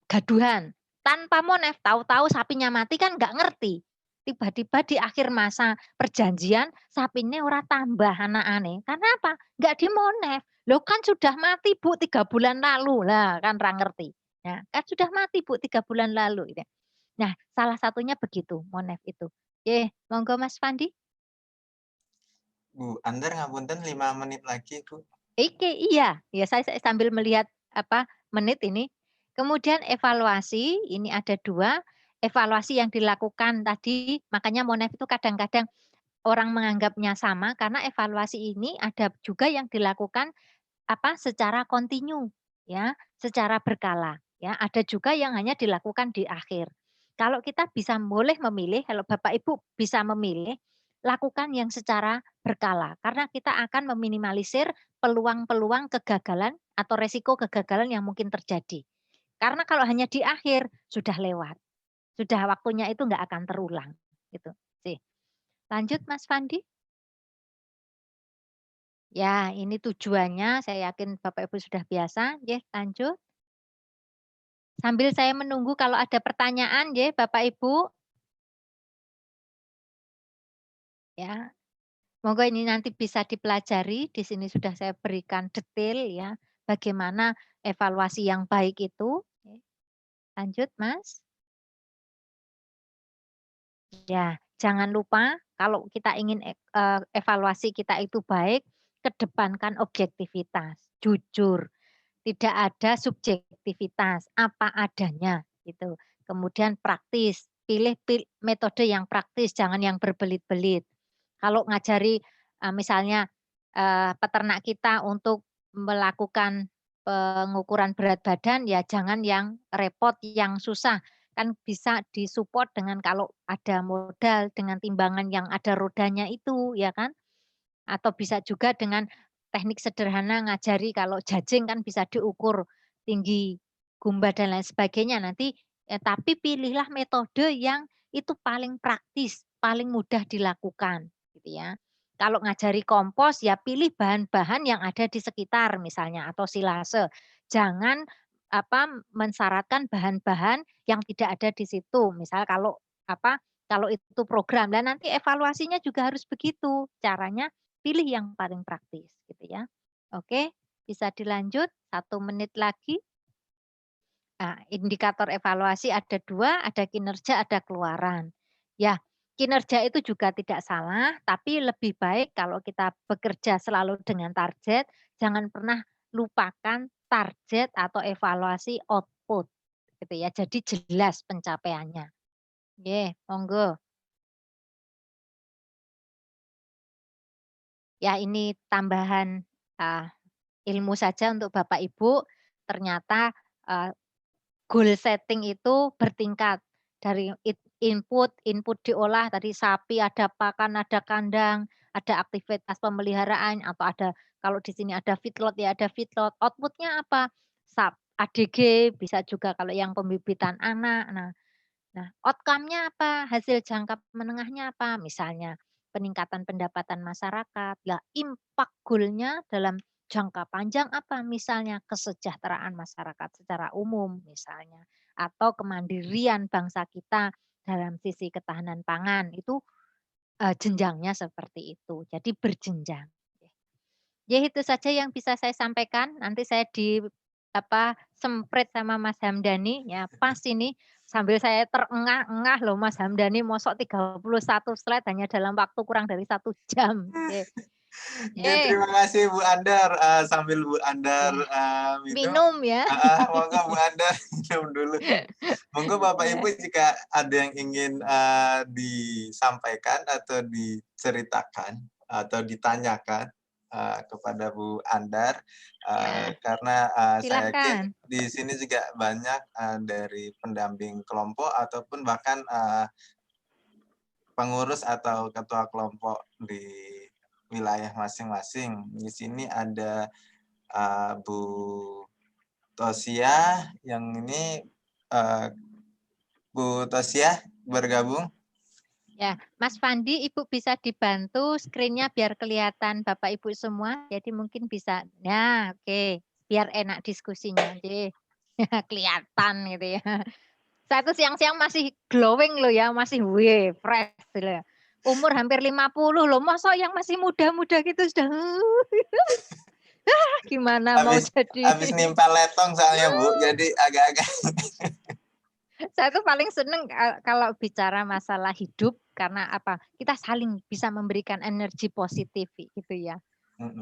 gaduhan. Tanpa Monef, tahu-tahu sapinya mati kan nggak ngerti. Tiba-tiba di akhir masa perjanjian, sapinya ora tambah anak-ane. Karena apa? Nggak di Monef. Loh kan sudah mati Bu 3 bulan lalu. Lah kan ra ngerti. Nah, kan sudah mati Bu 3 bulan lalu. Gitu. Nah, salah satunya begitu, Monef itu. Monggo Mas Fandi.
Bu Andar ngapunten 5 menit lagi Bu.
Iya, saya sambil melihat menit ini. Kemudian evaluasi, ini ada 2, evaluasi yang dilakukan tadi, makanya Monef itu kadang-kadang orang menganggapnya sama karena evaluasi ini ada juga yang dilakukan secara kontinu ya, secara berkala ya, ada juga yang hanya dilakukan di akhir. Kalau kita boleh memilih, kalau Bapak Ibu bisa memilih, lakukan yang secara berkala karena kita akan meminimalisir peluang-peluang kegagalan atau resiko kegagalan yang mungkin terjadi. Karena kalau hanya di akhir sudah lewat, sudah waktunya itu nggak akan terulang gitu sih. Lanjut Mas Fandi. Ya, ini tujuannya saya yakin Bapak Ibu sudah biasa, nggih, lanjut. Sambil saya menunggu kalau ada pertanyaan nggih Bapak Ibu. Ya, monggo ini nanti bisa dipelajari, di sini sudah saya berikan detail ya, bagaimana evaluasi yang baik itu. Lanjut Mas. Ya, jangan lupa kalau kita ingin evaluasi kita itu baik, kedepankan objektivitas, jujur, tidak ada subjektivitas, apa adanya gitu. Kemudian praktis, pilih metode yang praktis, jangan yang berbelit-belit. Kalau ngajari misalnya peternak kita untuk melakukan pengukuran berat badan, ya jangan yang repot, yang susah. Kan bisa disupport dengan kalau ada modal, dengan timbangan yang ada rodanya itu, ya kan? Atau bisa juga dengan teknik sederhana ngajari kalau jajing kan bisa diukur tinggi gumba dan lain sebagainya. Nanti tapi pilihlah metode yang itu paling praktis, paling mudah dilakukan, gitu ya. Kalau ngajari kompos ya pilih bahan-bahan yang ada di sekitar misalnya atau silase. Jangan mensyaratkan bahan-bahan yang tidak ada di situ. Misal kalau itu program dan nanti evaluasinya juga harus begitu. Caranya pilih yang paling praktis gitu ya. Oke, bisa dilanjut 1 menit lagi. Nah, indikator evaluasi ada 2, ada kinerja, ada keluaran. Ya, kinerja itu juga tidak salah, tapi lebih baik kalau kita bekerja selalu dengan target, jangan pernah lupakan target atau evaluasi output gitu ya. Jadi jelas pencapaiannya. Nggih, monggo. Ya ini tambahan ilmu saja untuk Bapak Ibu, ternyata goal setting itu bertingkat dari input diolah tadi sapi, ada pakan, ada kandang, ada aktivitas pemeliharaan atau ada kalau di sini ada feedlot ya ada feedlot, output-nya apa? ADG bisa juga kalau yang pembibitan anak. Nah, outcome-nya apa? Hasil jangka menengahnya apa? Misalnya peningkatan pendapatan masyarakat. Lah, impact goal-nya dalam jangka panjang apa? Misalnya kesejahteraan masyarakat secara umum misalnya. Atau kemandirian bangsa kita dalam sisi ketahanan pangan. Itu jenjangnya seperti itu. Jadi berjenjang. Ya itu saja yang bisa saya sampaikan. Nanti saya semprit sama Mas Hamdani ya pas ini sambil saya terengah-engah loh Mas Hamdani mosok 31 slide hanya dalam waktu kurang dari 1 jam. Oke.
Terima kasih Bu Andar. Sambil Bu Andar minum,
minum ya.
monggo Bu Andar minum dulu. Monggo Bapak Ibu jika ada yang ingin disampaikan atau diceritakan atau ditanyakan kepada Bu Andar, karena saya yakin
Silahkan.
di sini juga banyak dari pendamping kelompok ataupun bahkan pengurus atau ketua kelompok di wilayah masing-masing. Di sini ada Bu Tosia, yang ini Bu Tosia bergabung.
Ya, Mas Fandi, Ibu bisa dibantu screen-nya biar kelihatan Bapak Ibu semua. Jadi mungkin bisa. Nah, oke. Biar enak diskusinya. Jadi kelihatan gitu ya. Saya tuh siang-siang masih glowing loh ya, masih fresh gitu ya. Umur hampir 50 loh, masa yang masih muda-muda gitu sudah gimana mau jadi.
Habis nimpal letong soalnya Bu, jadi agak-agak.
Saya tuh paling seneng kalau bicara masalah hidup karena apa? Kita saling bisa memberikan energi positif gitu ya.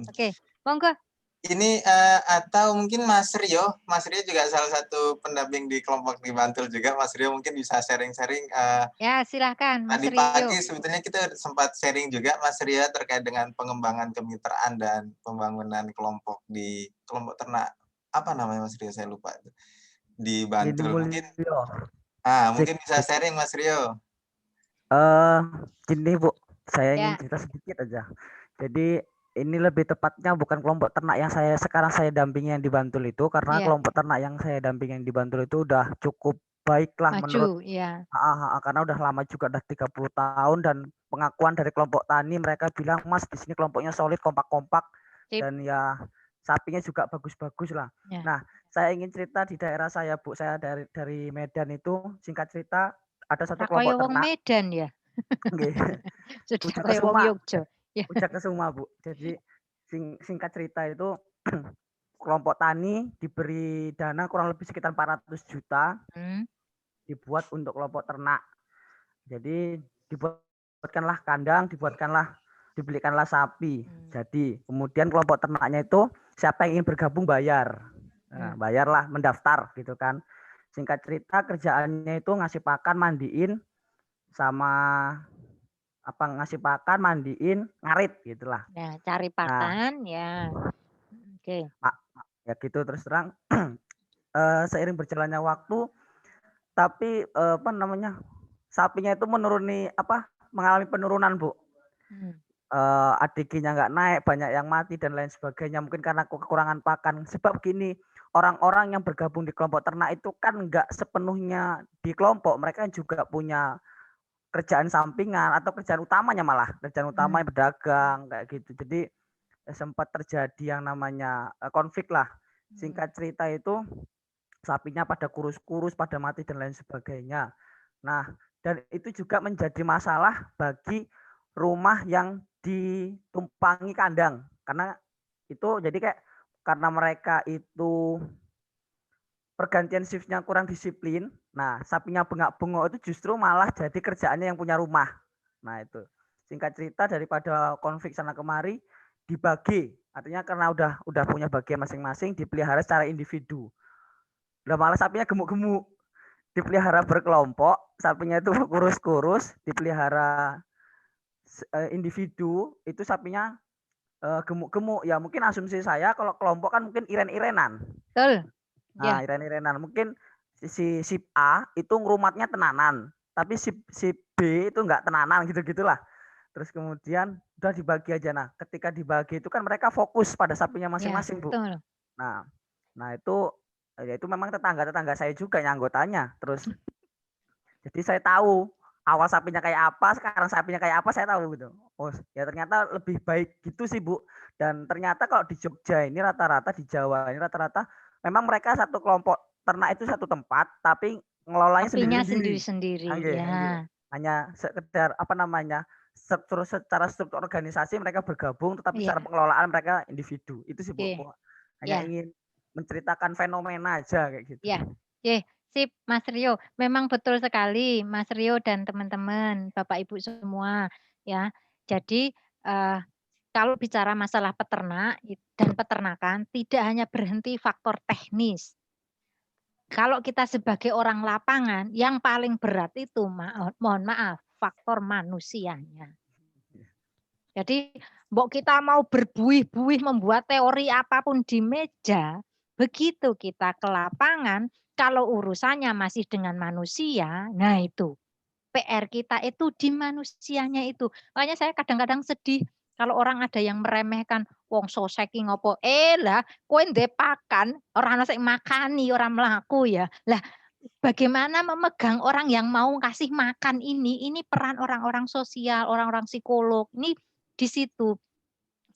Oke, monggo.
Ini atau mungkin Mas Rio juga salah satu pendamping di kelompok di Bantul juga. Mas Rio mungkin bisa sharing-sharing.
Ya, silahkan Mas
Tadi
Rio.
pagi sebetulnya kita sempat sharing juga Mas Rio terkait dengan pengembangan kemitraan dan pembangunan kelompok di kelompok ternak. Apa namanya Mas Rio? Saya lupa. Di Bantul mungkin. Mungkin bisa sharing Mas Rio.
Gini Bu, saya ingin
Ya.
cerita sedikit aja. Jadi ini lebih tepatnya bukan kelompok ternak yang sekarang saya dampingi yang di Bantul itu, karena
Ya.
kelompok ternak yang saya dampingi yang di Bantul itu udah cukup baiklah menurut
ya.
karena udah lama juga, udah 30 tahun, dan pengakuan dari kelompok tani mereka bilang, Mas di sini kelompoknya solid, kompak-kompak, dan ya sapinya juga bagus-bagus lah.
Ya.
Nah, saya ingin cerita di daerah saya Bu, saya dari Medan itu, singkat cerita ada satu kelompok ternak.
Medan ya.
Ujak Kesuma. Ujak Kesuma Bu. Jadi singkat cerita itu kelompok tani diberi dana kurang lebih sekitar 400 juta. Dibuat untuk kelompok ternak. Jadi dibuatkanlah kandang, dibelikanlah sapi. Jadi kemudian kelompok ternaknya itu siapa yang ingin bergabung bayar. Nah, bayarlah, mendaftar gitu kan. Singkat cerita kerjaannya itu ngasih pakan, mandiin, sama ngasih pakan, mandiin, ngarit gitulah.
Ya, cari pakan ya. Oke.
Ya gitu, terus terang seiring berjalannya waktu, tapi sapinya itu mengalami penurunan Bu. ADG-nya nggak naik, banyak yang mati dan lain sebagainya, mungkin karena kekurangan pakan. Sebab gini, orang-orang yang bergabung di kelompok ternak itu kan nggak sepenuhnya di kelompok, mereka juga punya kerjaan sampingan atau kerjaan utamanya, malah kerjaan utamanya berdagang kayak gitu. Jadi sempat terjadi yang namanya konflik lah. Singkat cerita itu sapinya pada kurus-kurus, pada mati dan lain sebagainya. Nah, dan itu juga menjadi masalah bagi rumah yang ditumpangi kandang, karena itu jadi kayak karena mereka itu pergantian shiftnya kurang disiplin. Nah, sapinya bengak-bengok itu justru malah jadi kerjaannya yang punya rumah. Nah, itu singkat cerita daripada konflik sana kemari dibagi, artinya karena udah punya bagian masing-masing, dipelihara secara individu. Udah malah sapinya gemuk-gemuk, dipelihara berkelompok, sapinya itu kurus-kurus, dipelihara individu, itu sapinya gemuk-gemuk. Ya mungkin asumsi saya kalau kelompok kan mungkin iren-irenan.
Betul.
Nah, iren-irenan mungkin si A itu ngurumatnya tenanan, tapi si B itu enggak tenanan, gitu-gitulah. Terus kemudian udah dibagi aja. Nah, ketika dibagi itu kan mereka fokus pada sapinya masing-masing, Bu. Nah itu ya itu memang tetangga saya juga yang anggotanya. Terus jadi saya tahu awal sapinya kayak apa, sekarang sapinya kayak apa, saya tahu gitu. Oh, ya ternyata lebih baik gitu sih Bu. Dan ternyata kalau di Jogja ini rata-rata, di Jawa ini rata-rata memang mereka satu kelompok ternak itu satu tempat, tapi ngelolanya sendiri-sendiri. Ya. Hanya sekedar secara struktur organisasi mereka bergabung, tetapi secara pengelolaan mereka individu. Itu sih Bu. Hanya ingin menceritakan fenomena aja kayak gitu.
Ya. Sip, Mas Rio. Memang betul sekali, Mas Rio dan teman-teman, Bapak Ibu semua, ya. Jadi kalau bicara masalah peternak dan peternakan tidak hanya berhenti faktor teknis. Kalau kita sebagai orang lapangan, yang paling berat itu mohon maaf, faktor manusianya. Jadi, mbok kita mau berbuih-buih membuat teori apapun di meja, begitu kita ke lapangan, kalau urusannya masih dengan manusia, nah itu PR kita itu di manusianya itu. Makanya saya kadang-kadang sedih kalau orang ada yang meremehkan, wong sosek ki ngopo, lah kowe ndek pakan, ora ana sing makani, ora mlaku ya. Lah bagaimana memegang orang yang mau kasih makan ini peran orang-orang sosial, orang-orang psikolog, ini di situ.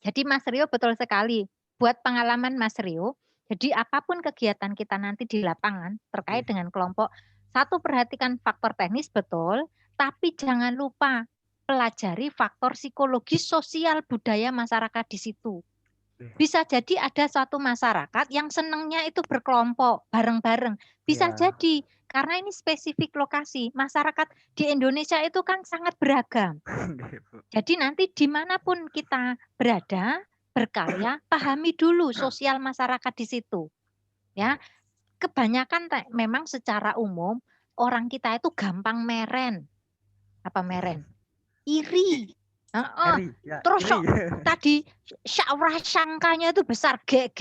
Jadi Mas Rio betul sekali, buat pengalaman Mas Rio, jadi apapun kegiatan kita nanti di lapangan terkait dengan kelompok, satu perhatikan faktor teknis betul, tapi jangan lupa pelajari faktor psikologis, sosial, budaya masyarakat di situ. Bisa jadi ada suatu masyarakat yang senangnya itu berkelompok, bareng-bareng. Bisa jadi, karena ini spesifik lokasi. Masyarakat di Indonesia itu kan sangat beragam. Jadi nanti dimanapun kita berada, berkarya, pahami dulu sosial masyarakat di situ. Ya, kebanyakan memang secara umum orang kita itu gampang meren. Apa meren? Iri. Terus tadi sangkanya itu besar gek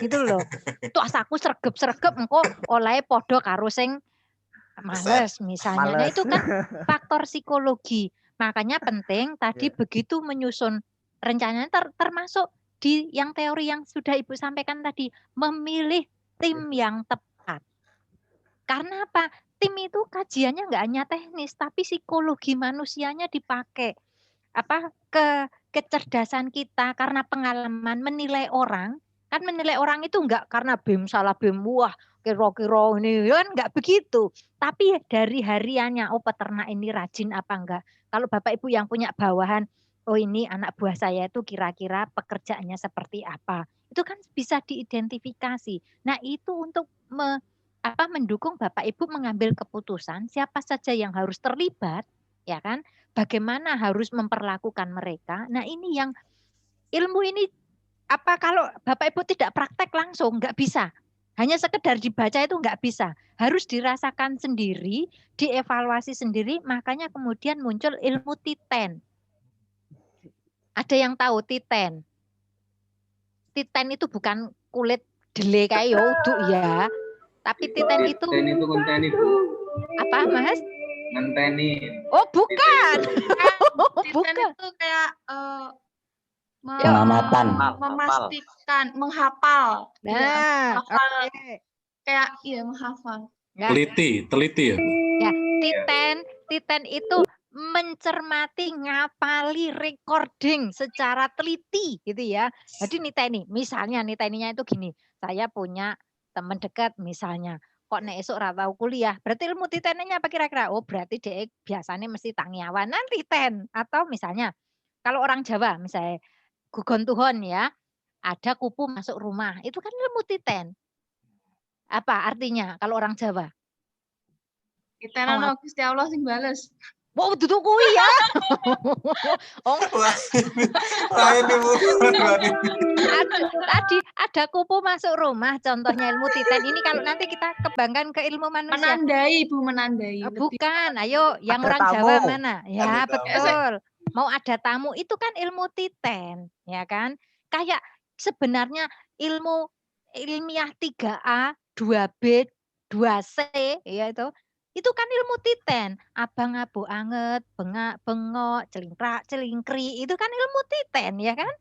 gitu loh. Terus aku sregep engko oleh podo karo sing males misalnya. Nah itu kan faktor psikologi. Makanya penting tadi begitu menyusun rencananya termasuk di yang teori yang sudah Ibu sampaikan tadi, memilih tim yang tepat. Karena apa? Tim itu kajiannya nggak hanya teknis, tapi psikologi manusianya dipakai. Kecerdasan kita karena pengalaman menilai orang, kan menilai orang itu enggak karena BEM salah BEM, wah kira-kira ini kan enggak begitu. Tapi dari hariannya, oh peternak ini rajin apa enggak. Kalau Bapak Ibu yang punya bawahan, oh ini anak buah saya itu kira-kira pekerjaannya seperti apa. Itu kan bisa diidentifikasi. Nah itu untuk mendukung Bapak Ibu mengambil keputusan siapa saja yang harus terlibat, ya kan? Bagaimana harus memperlakukan mereka. Nah, ini yang ilmu ini kalau Bapak Ibu tidak praktek langsung nggak bisa. Hanya sekedar dibaca itu nggak bisa. Harus dirasakan sendiri, dievaluasi sendiri, makanya kemudian muncul ilmu titen. Ada yang tahu titen? Titen itu bukan kulit dele kayak uduk ya. Tapi titen itu
ngenteni, Bu.
Apa, Mas?
Ngenteni.
Oh, bukan.
Titen itu kayak
pengamatan,
memastikan, menghafal.
Nah,
menghafal. Kayak menghafal.
Ya.
Teliti ya.
Ya, titen itu mencermati, ngapali, recording secara teliti gitu ya. Jadi niteni, misalnya niteninya itu gini, saya punya teman dekat misalnya, kok nek esuk ora tau kuliah, berarti ilmu titennya apa kira-kira? Oh, berarti dia biasanya mesti tangiawanan titen. Atau misalnya kalau orang Jawa misalnya gugon tuhon ya, ada kupu masuk rumah, itu kan ilmu titen. Apa artinya kalau orang Jawa?
Titenan Gusti Allah sing bales.
Wow, duduk kuwi ya. Tadi ada kupu masuk rumah, contohnya ilmu titen. Ini kalau nanti kita kembangkan ke ilmu manusia.
Menandai, Bu, menandai.
Bukan, ayo yang orang Jawa mana? Ya, betul. Mau ada tamu, itu kan ilmu titen, ya kan? Kayak sebenarnya ilmu ilmiah 3A, 2B, 2C, ya itu kan ilmu titen. Abang abu anget, bengok, celingkrak, celingkri, itu kan ilmu titen, ya kan?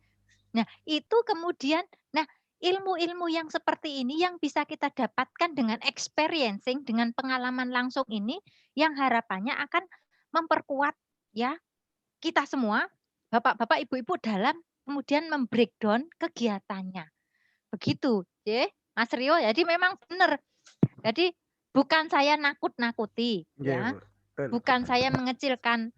Nah, itu kemudian, ilmu-ilmu yang seperti ini yang bisa kita dapatkan dengan experiencing, dengan pengalaman langsung ini, yang harapannya akan memperkuat ya kita semua, bapak-bapak, ibu-ibu dalam kemudian membreakdown kegiatannya. Begitu, ya, Mas Rio. Jadi memang benar. Jadi bukan saya nakut-nakuti, ya. Bukan saya mengecilkan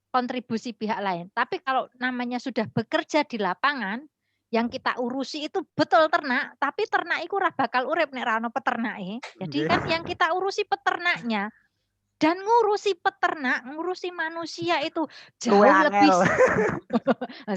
kontribusi pihak lain. Tapi kalau namanya sudah bekerja di lapangan, yang kita urusi itu betul ternak, tapi ternak itu ora bakal urip nek ra ono peternake. Jadi kan yang kita urusi peternaknya. Dan ngurusi peternak, ngurusi manusia itu
Luwe
jauh lebih
angel.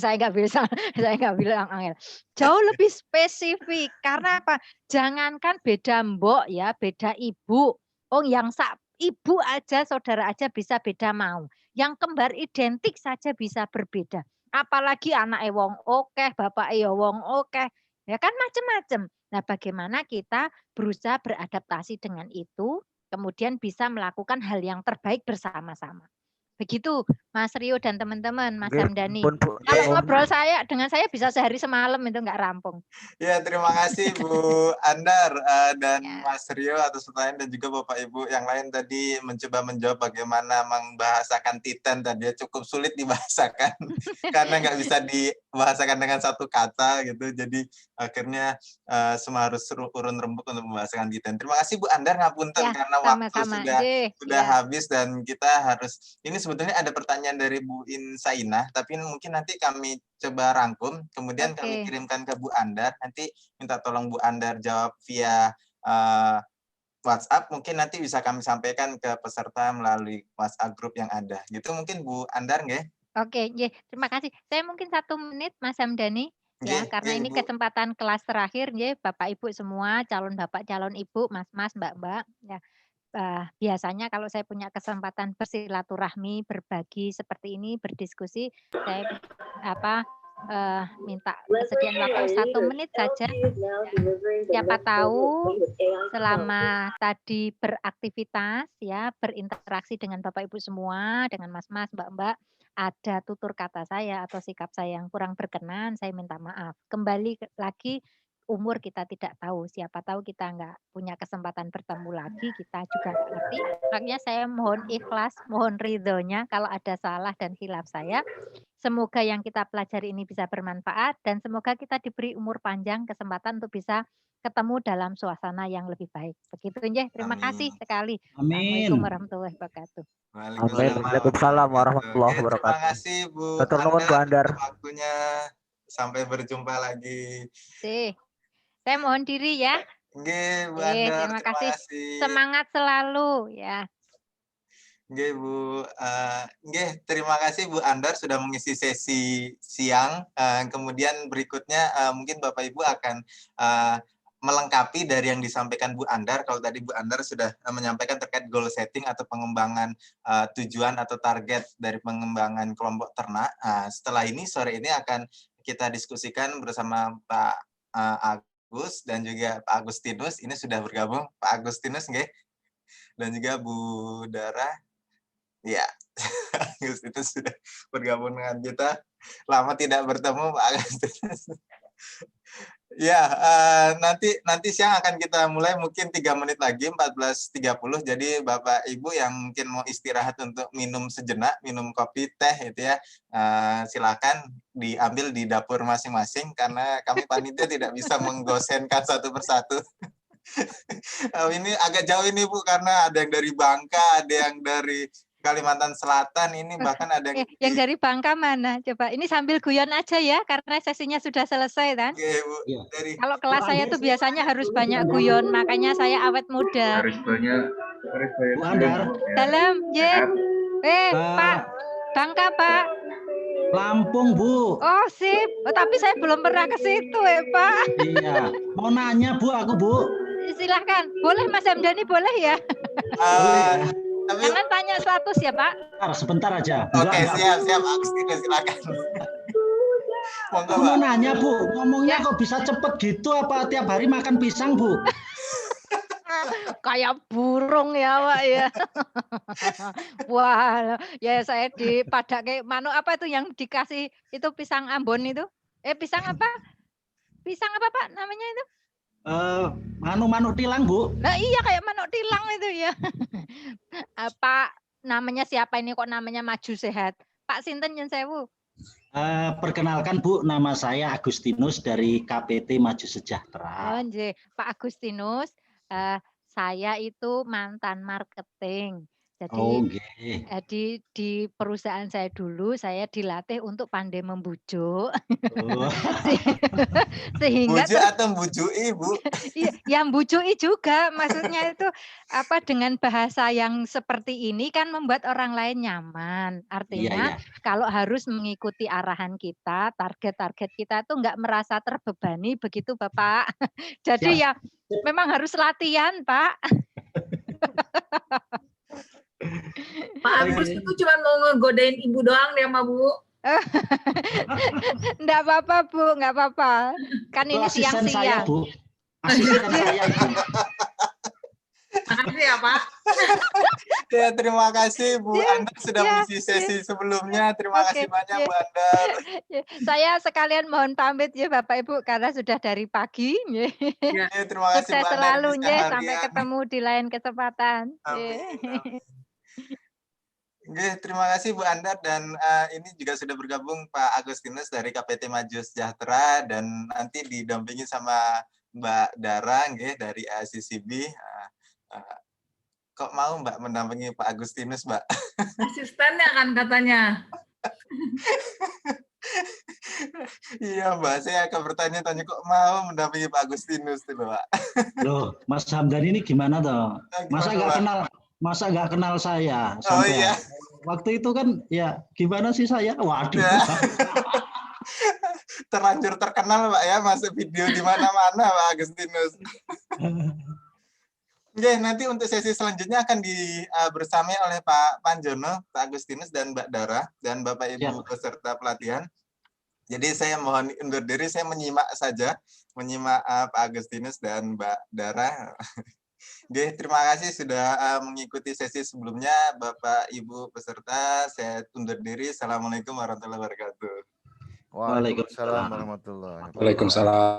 saya nggak bisa, saya nggak bilang angel. Jauh lebih spesifik. Karena apa? Jangankan beda mbok ya, beda ibu. Oh, yang ibu aja, saudara aja bisa beda mau. Yang kembar identik saja bisa berbeda. Apalagi anak wong okeh, bapak wong okeh. Ya kan macam-macam. Nah, bagaimana kita berusaha beradaptasi dengan itu, kemudian bisa melakukan hal yang terbaik bersama-sama. Begitu Mas Rio dan teman-teman, Mas
Nggih,
Hamdani.
pun Bu.
Kalau ngobrol dengan saya bisa sehari semalam itu nggak rampung.
Ya, terima kasih Bu Andar dan
Ya.
Mas Rio atas pertanyaan dan juga Bapak Ibu yang lain tadi mencoba menjawab bagaimana membahasakan Titan tadi cukup sulit dibahasakan karena nggak bisa dibahasakan dengan satu kata gitu. Jadi akhirnya semua harus urun rembuk untuk membahasakan Titan. Terima kasih Bu Andar, ngapunten
Ya,
karena waktu
sama-sama.
sudah
Ya.
habis dan kita harus ini sebetulnya ada pertanyaan dari Bu Insainah, tapi mungkin nanti kami coba rangkum, kemudian kami
Oke.
kirimkan ke Bu Andar, nanti minta tolong Bu Andar jawab via WhatsApp, mungkin nanti bisa kami sampaikan ke peserta melalui WhatsApp grup yang ada. Gitu mungkin Bu Andar nggih?
Oke, nggih, terima kasih. Saya mungkin 1 menit Mas Hamdani, ya,
Nggih,
karena ini
Bu.
kesempatan kelas terakhir nggih, Bapak Ibu semua, calon Bapak, calon Ibu, Mas-mas, Mbak-mbak, ya. Biasanya kalau saya punya kesempatan bersilaturahmi, berbagi seperti ini, berdiskusi, saya minta kesediaan waktu 1 menit saja. Siapa tahu selama tadi beraktivitas ya, berinteraksi dengan Bapak Ibu semua, dengan Mas-mas, Mbak-mbak, ada tutur kata saya atau sikap saya yang kurang berkenan, saya minta maaf. Kembali lagi umur kita tidak tahu, siapa tahu kita nggak punya kesempatan bertemu lagi, kita juga nggak ngerti. Makanya saya mohon ikhlas, mohon ridhonya kalau ada salah dan khilaf saya. Semoga yang kita pelajari ini bisa bermanfaat dan semoga kita diberi umur panjang, kesempatan untuk bisa ketemu dalam suasana yang lebih baik. Begitu nggih, terima kasih
Amin.
sekali.
Amin.
Assalamualaikum warahmatullahi wabarakatuh.
Amin. Waalaikumsalam warahmatullahi
Terima
wabarakatuh.
kasih Bu
Hatur nuwun, Bu Andar.
untuk waktunya. Sampai berjumpa lagi.
Saya mohon diri ya.
Nggih, Bu Andar,
Terima
terima
kasih.
kasih.
Semangat selalu ya.
Nggih, Bu. Nggih, terima kasih Bu Andar sudah mengisi sesi siang. Kemudian berikutnya mungkin Bapak Ibu akan melengkapi dari yang disampaikan Bu Andar. Kalau tadi Bu Andar sudah menyampaikan terkait goal setting atau pengembangan tujuan atau target dari pengembangan kelompok ternak. Setelah ini sore ini akan kita diskusikan bersama Pak Agus dan juga Pak Agustinus. Ini sudah bergabung Pak Agustinus nggih. Dan juga Bu Dara. Ya, Agustinus sudah bergabung dengan kita. Lama tidak bertemu Pak Agustinus. Ya, nanti siang akan kita mulai mungkin 3 menit lagi, 14.30. Jadi Bapak Ibu yang mungkin mau istirahat untuk minum sejenak, minum kopi, teh gitu ya, silakan diambil di dapur masing-masing karena kami panitia tidak bisa menggosenkan satu persatu. Ini agak jauh ini Bu, karena ada yang dari Bangka, ada yang dari Kalimantan Selatan, ini bahkan ada
yang dari Bangka mana? Coba ini sambil guyon aja ya, karena sesinya sudah selesai kan.
Bu, dari
Kalau kelas saya tuh biasanya harus banyak guyon, makanya saya awet muda.
Harus banyak.
Bu Andar.
Dalam, Pak, Bangka Pak.
Lampung, Bu.
Oh sip, tapi saya belum pernah ke situ Pak.
Iya, mau nanya Bu, aku Bu.
Silahkan, boleh Mas Hamdani boleh ya?
Tapi,
jangan tanya status ya Pak.
Sebentar aja.
Oke, siap Agustinus, silakan.
Aku mau nanya Bu, ngomongnya kok bisa cepet gitu apa tiap hari makan pisang Bu?
Kayak burung ya Pak ya. Wah, ya saya dipadak kayak manuk apa itu yang dikasih itu pisang Ambon itu? Pisang apa? Pisang apa Pak namanya itu?
Manuk tilang Bu.
Nah iya kayak manuk tilang itu ya. Pak namanya siapa ini kok namanya Maju Sehat? Pak Sinten Yen Sewu.
Perkenalkan Bu, nama saya Agustinus dari KPT Maju Sejahtera.
Pak Agustinus, saya itu mantan marketing. Jadi di perusahaan saya dulu saya dilatih untuk pandai membujuk. Sehingga
Bujuk atau membujui, Bu?
Iya, yang bujui juga. Maksudnya itu apa dengan bahasa yang seperti ini kan membuat orang lain nyaman. Artinya kalau harus mengikuti arahan kita, target-target kita tuh nggak merasa terbebani begitu, Bapak. Jadi ya memang harus latihan, Pak.
Pak Agus itu cuma mau ngegodain ibu doang deh sama Bu.
Enggak apa-apa, Bu, enggak apa-apa. Kan ini
Asisten saya,
siang-siang.
Bu. Asisten saya, Bu.
Makasih ya, Pak.
Ya, terima kasih Bu Andar sudah mengisi sesi sebelumnya. Terima kasih banyak Bu Andar.
Saya sekalian mohon pamit ya Bapak Ibu karena sudah dari pagi.
Terima kasih
Sukses
Bu Andar.
selalu
Bisa
ya, sampai
harian.
ketemu di lain kesempatan.
Oke, terima kasih Bu Andar dan ini juga sudah bergabung Pak Agustinus dari KPT Maju Sejahtera dan nanti didampingi sama Mbak Dara dari ASCCB. Kok mau Mbak mendampingi Pak Agustinus, Mbak?
Asistennya kan katanya.
Iya Mbak, saya akan bertanya-tanya kok mau mendampingi Pak Agustinus tuh Mbak.
Loh, Mas Hamdan ini gimana toh? Masa nggak kenal saya sampai
iya.
Waktu itu kan ya gimana sih saya? Waduh.
Terlanjur terkenal Pak ya, masuk video di mana-mana Pak Agustinus. Oke, nanti untuk sesi selanjutnya akan bersamai oleh Pak Panjono, Pak Agustinus dan Mbak Dara dan Bapak Ibu peserta pelatihan. Jadi saya mohon undur diri, saya menyimak saja, Pak Agustinus dan Mbak Dara. Oke, terima kasih sudah mengikuti sesi sebelumnya, Bapak Ibu peserta. Saya undur diri. Assalamualaikum warahmatullahi wabarakatuh.
Waalaikumsalam warahmatullahi wabarakatuh.
Waalaikumsalam.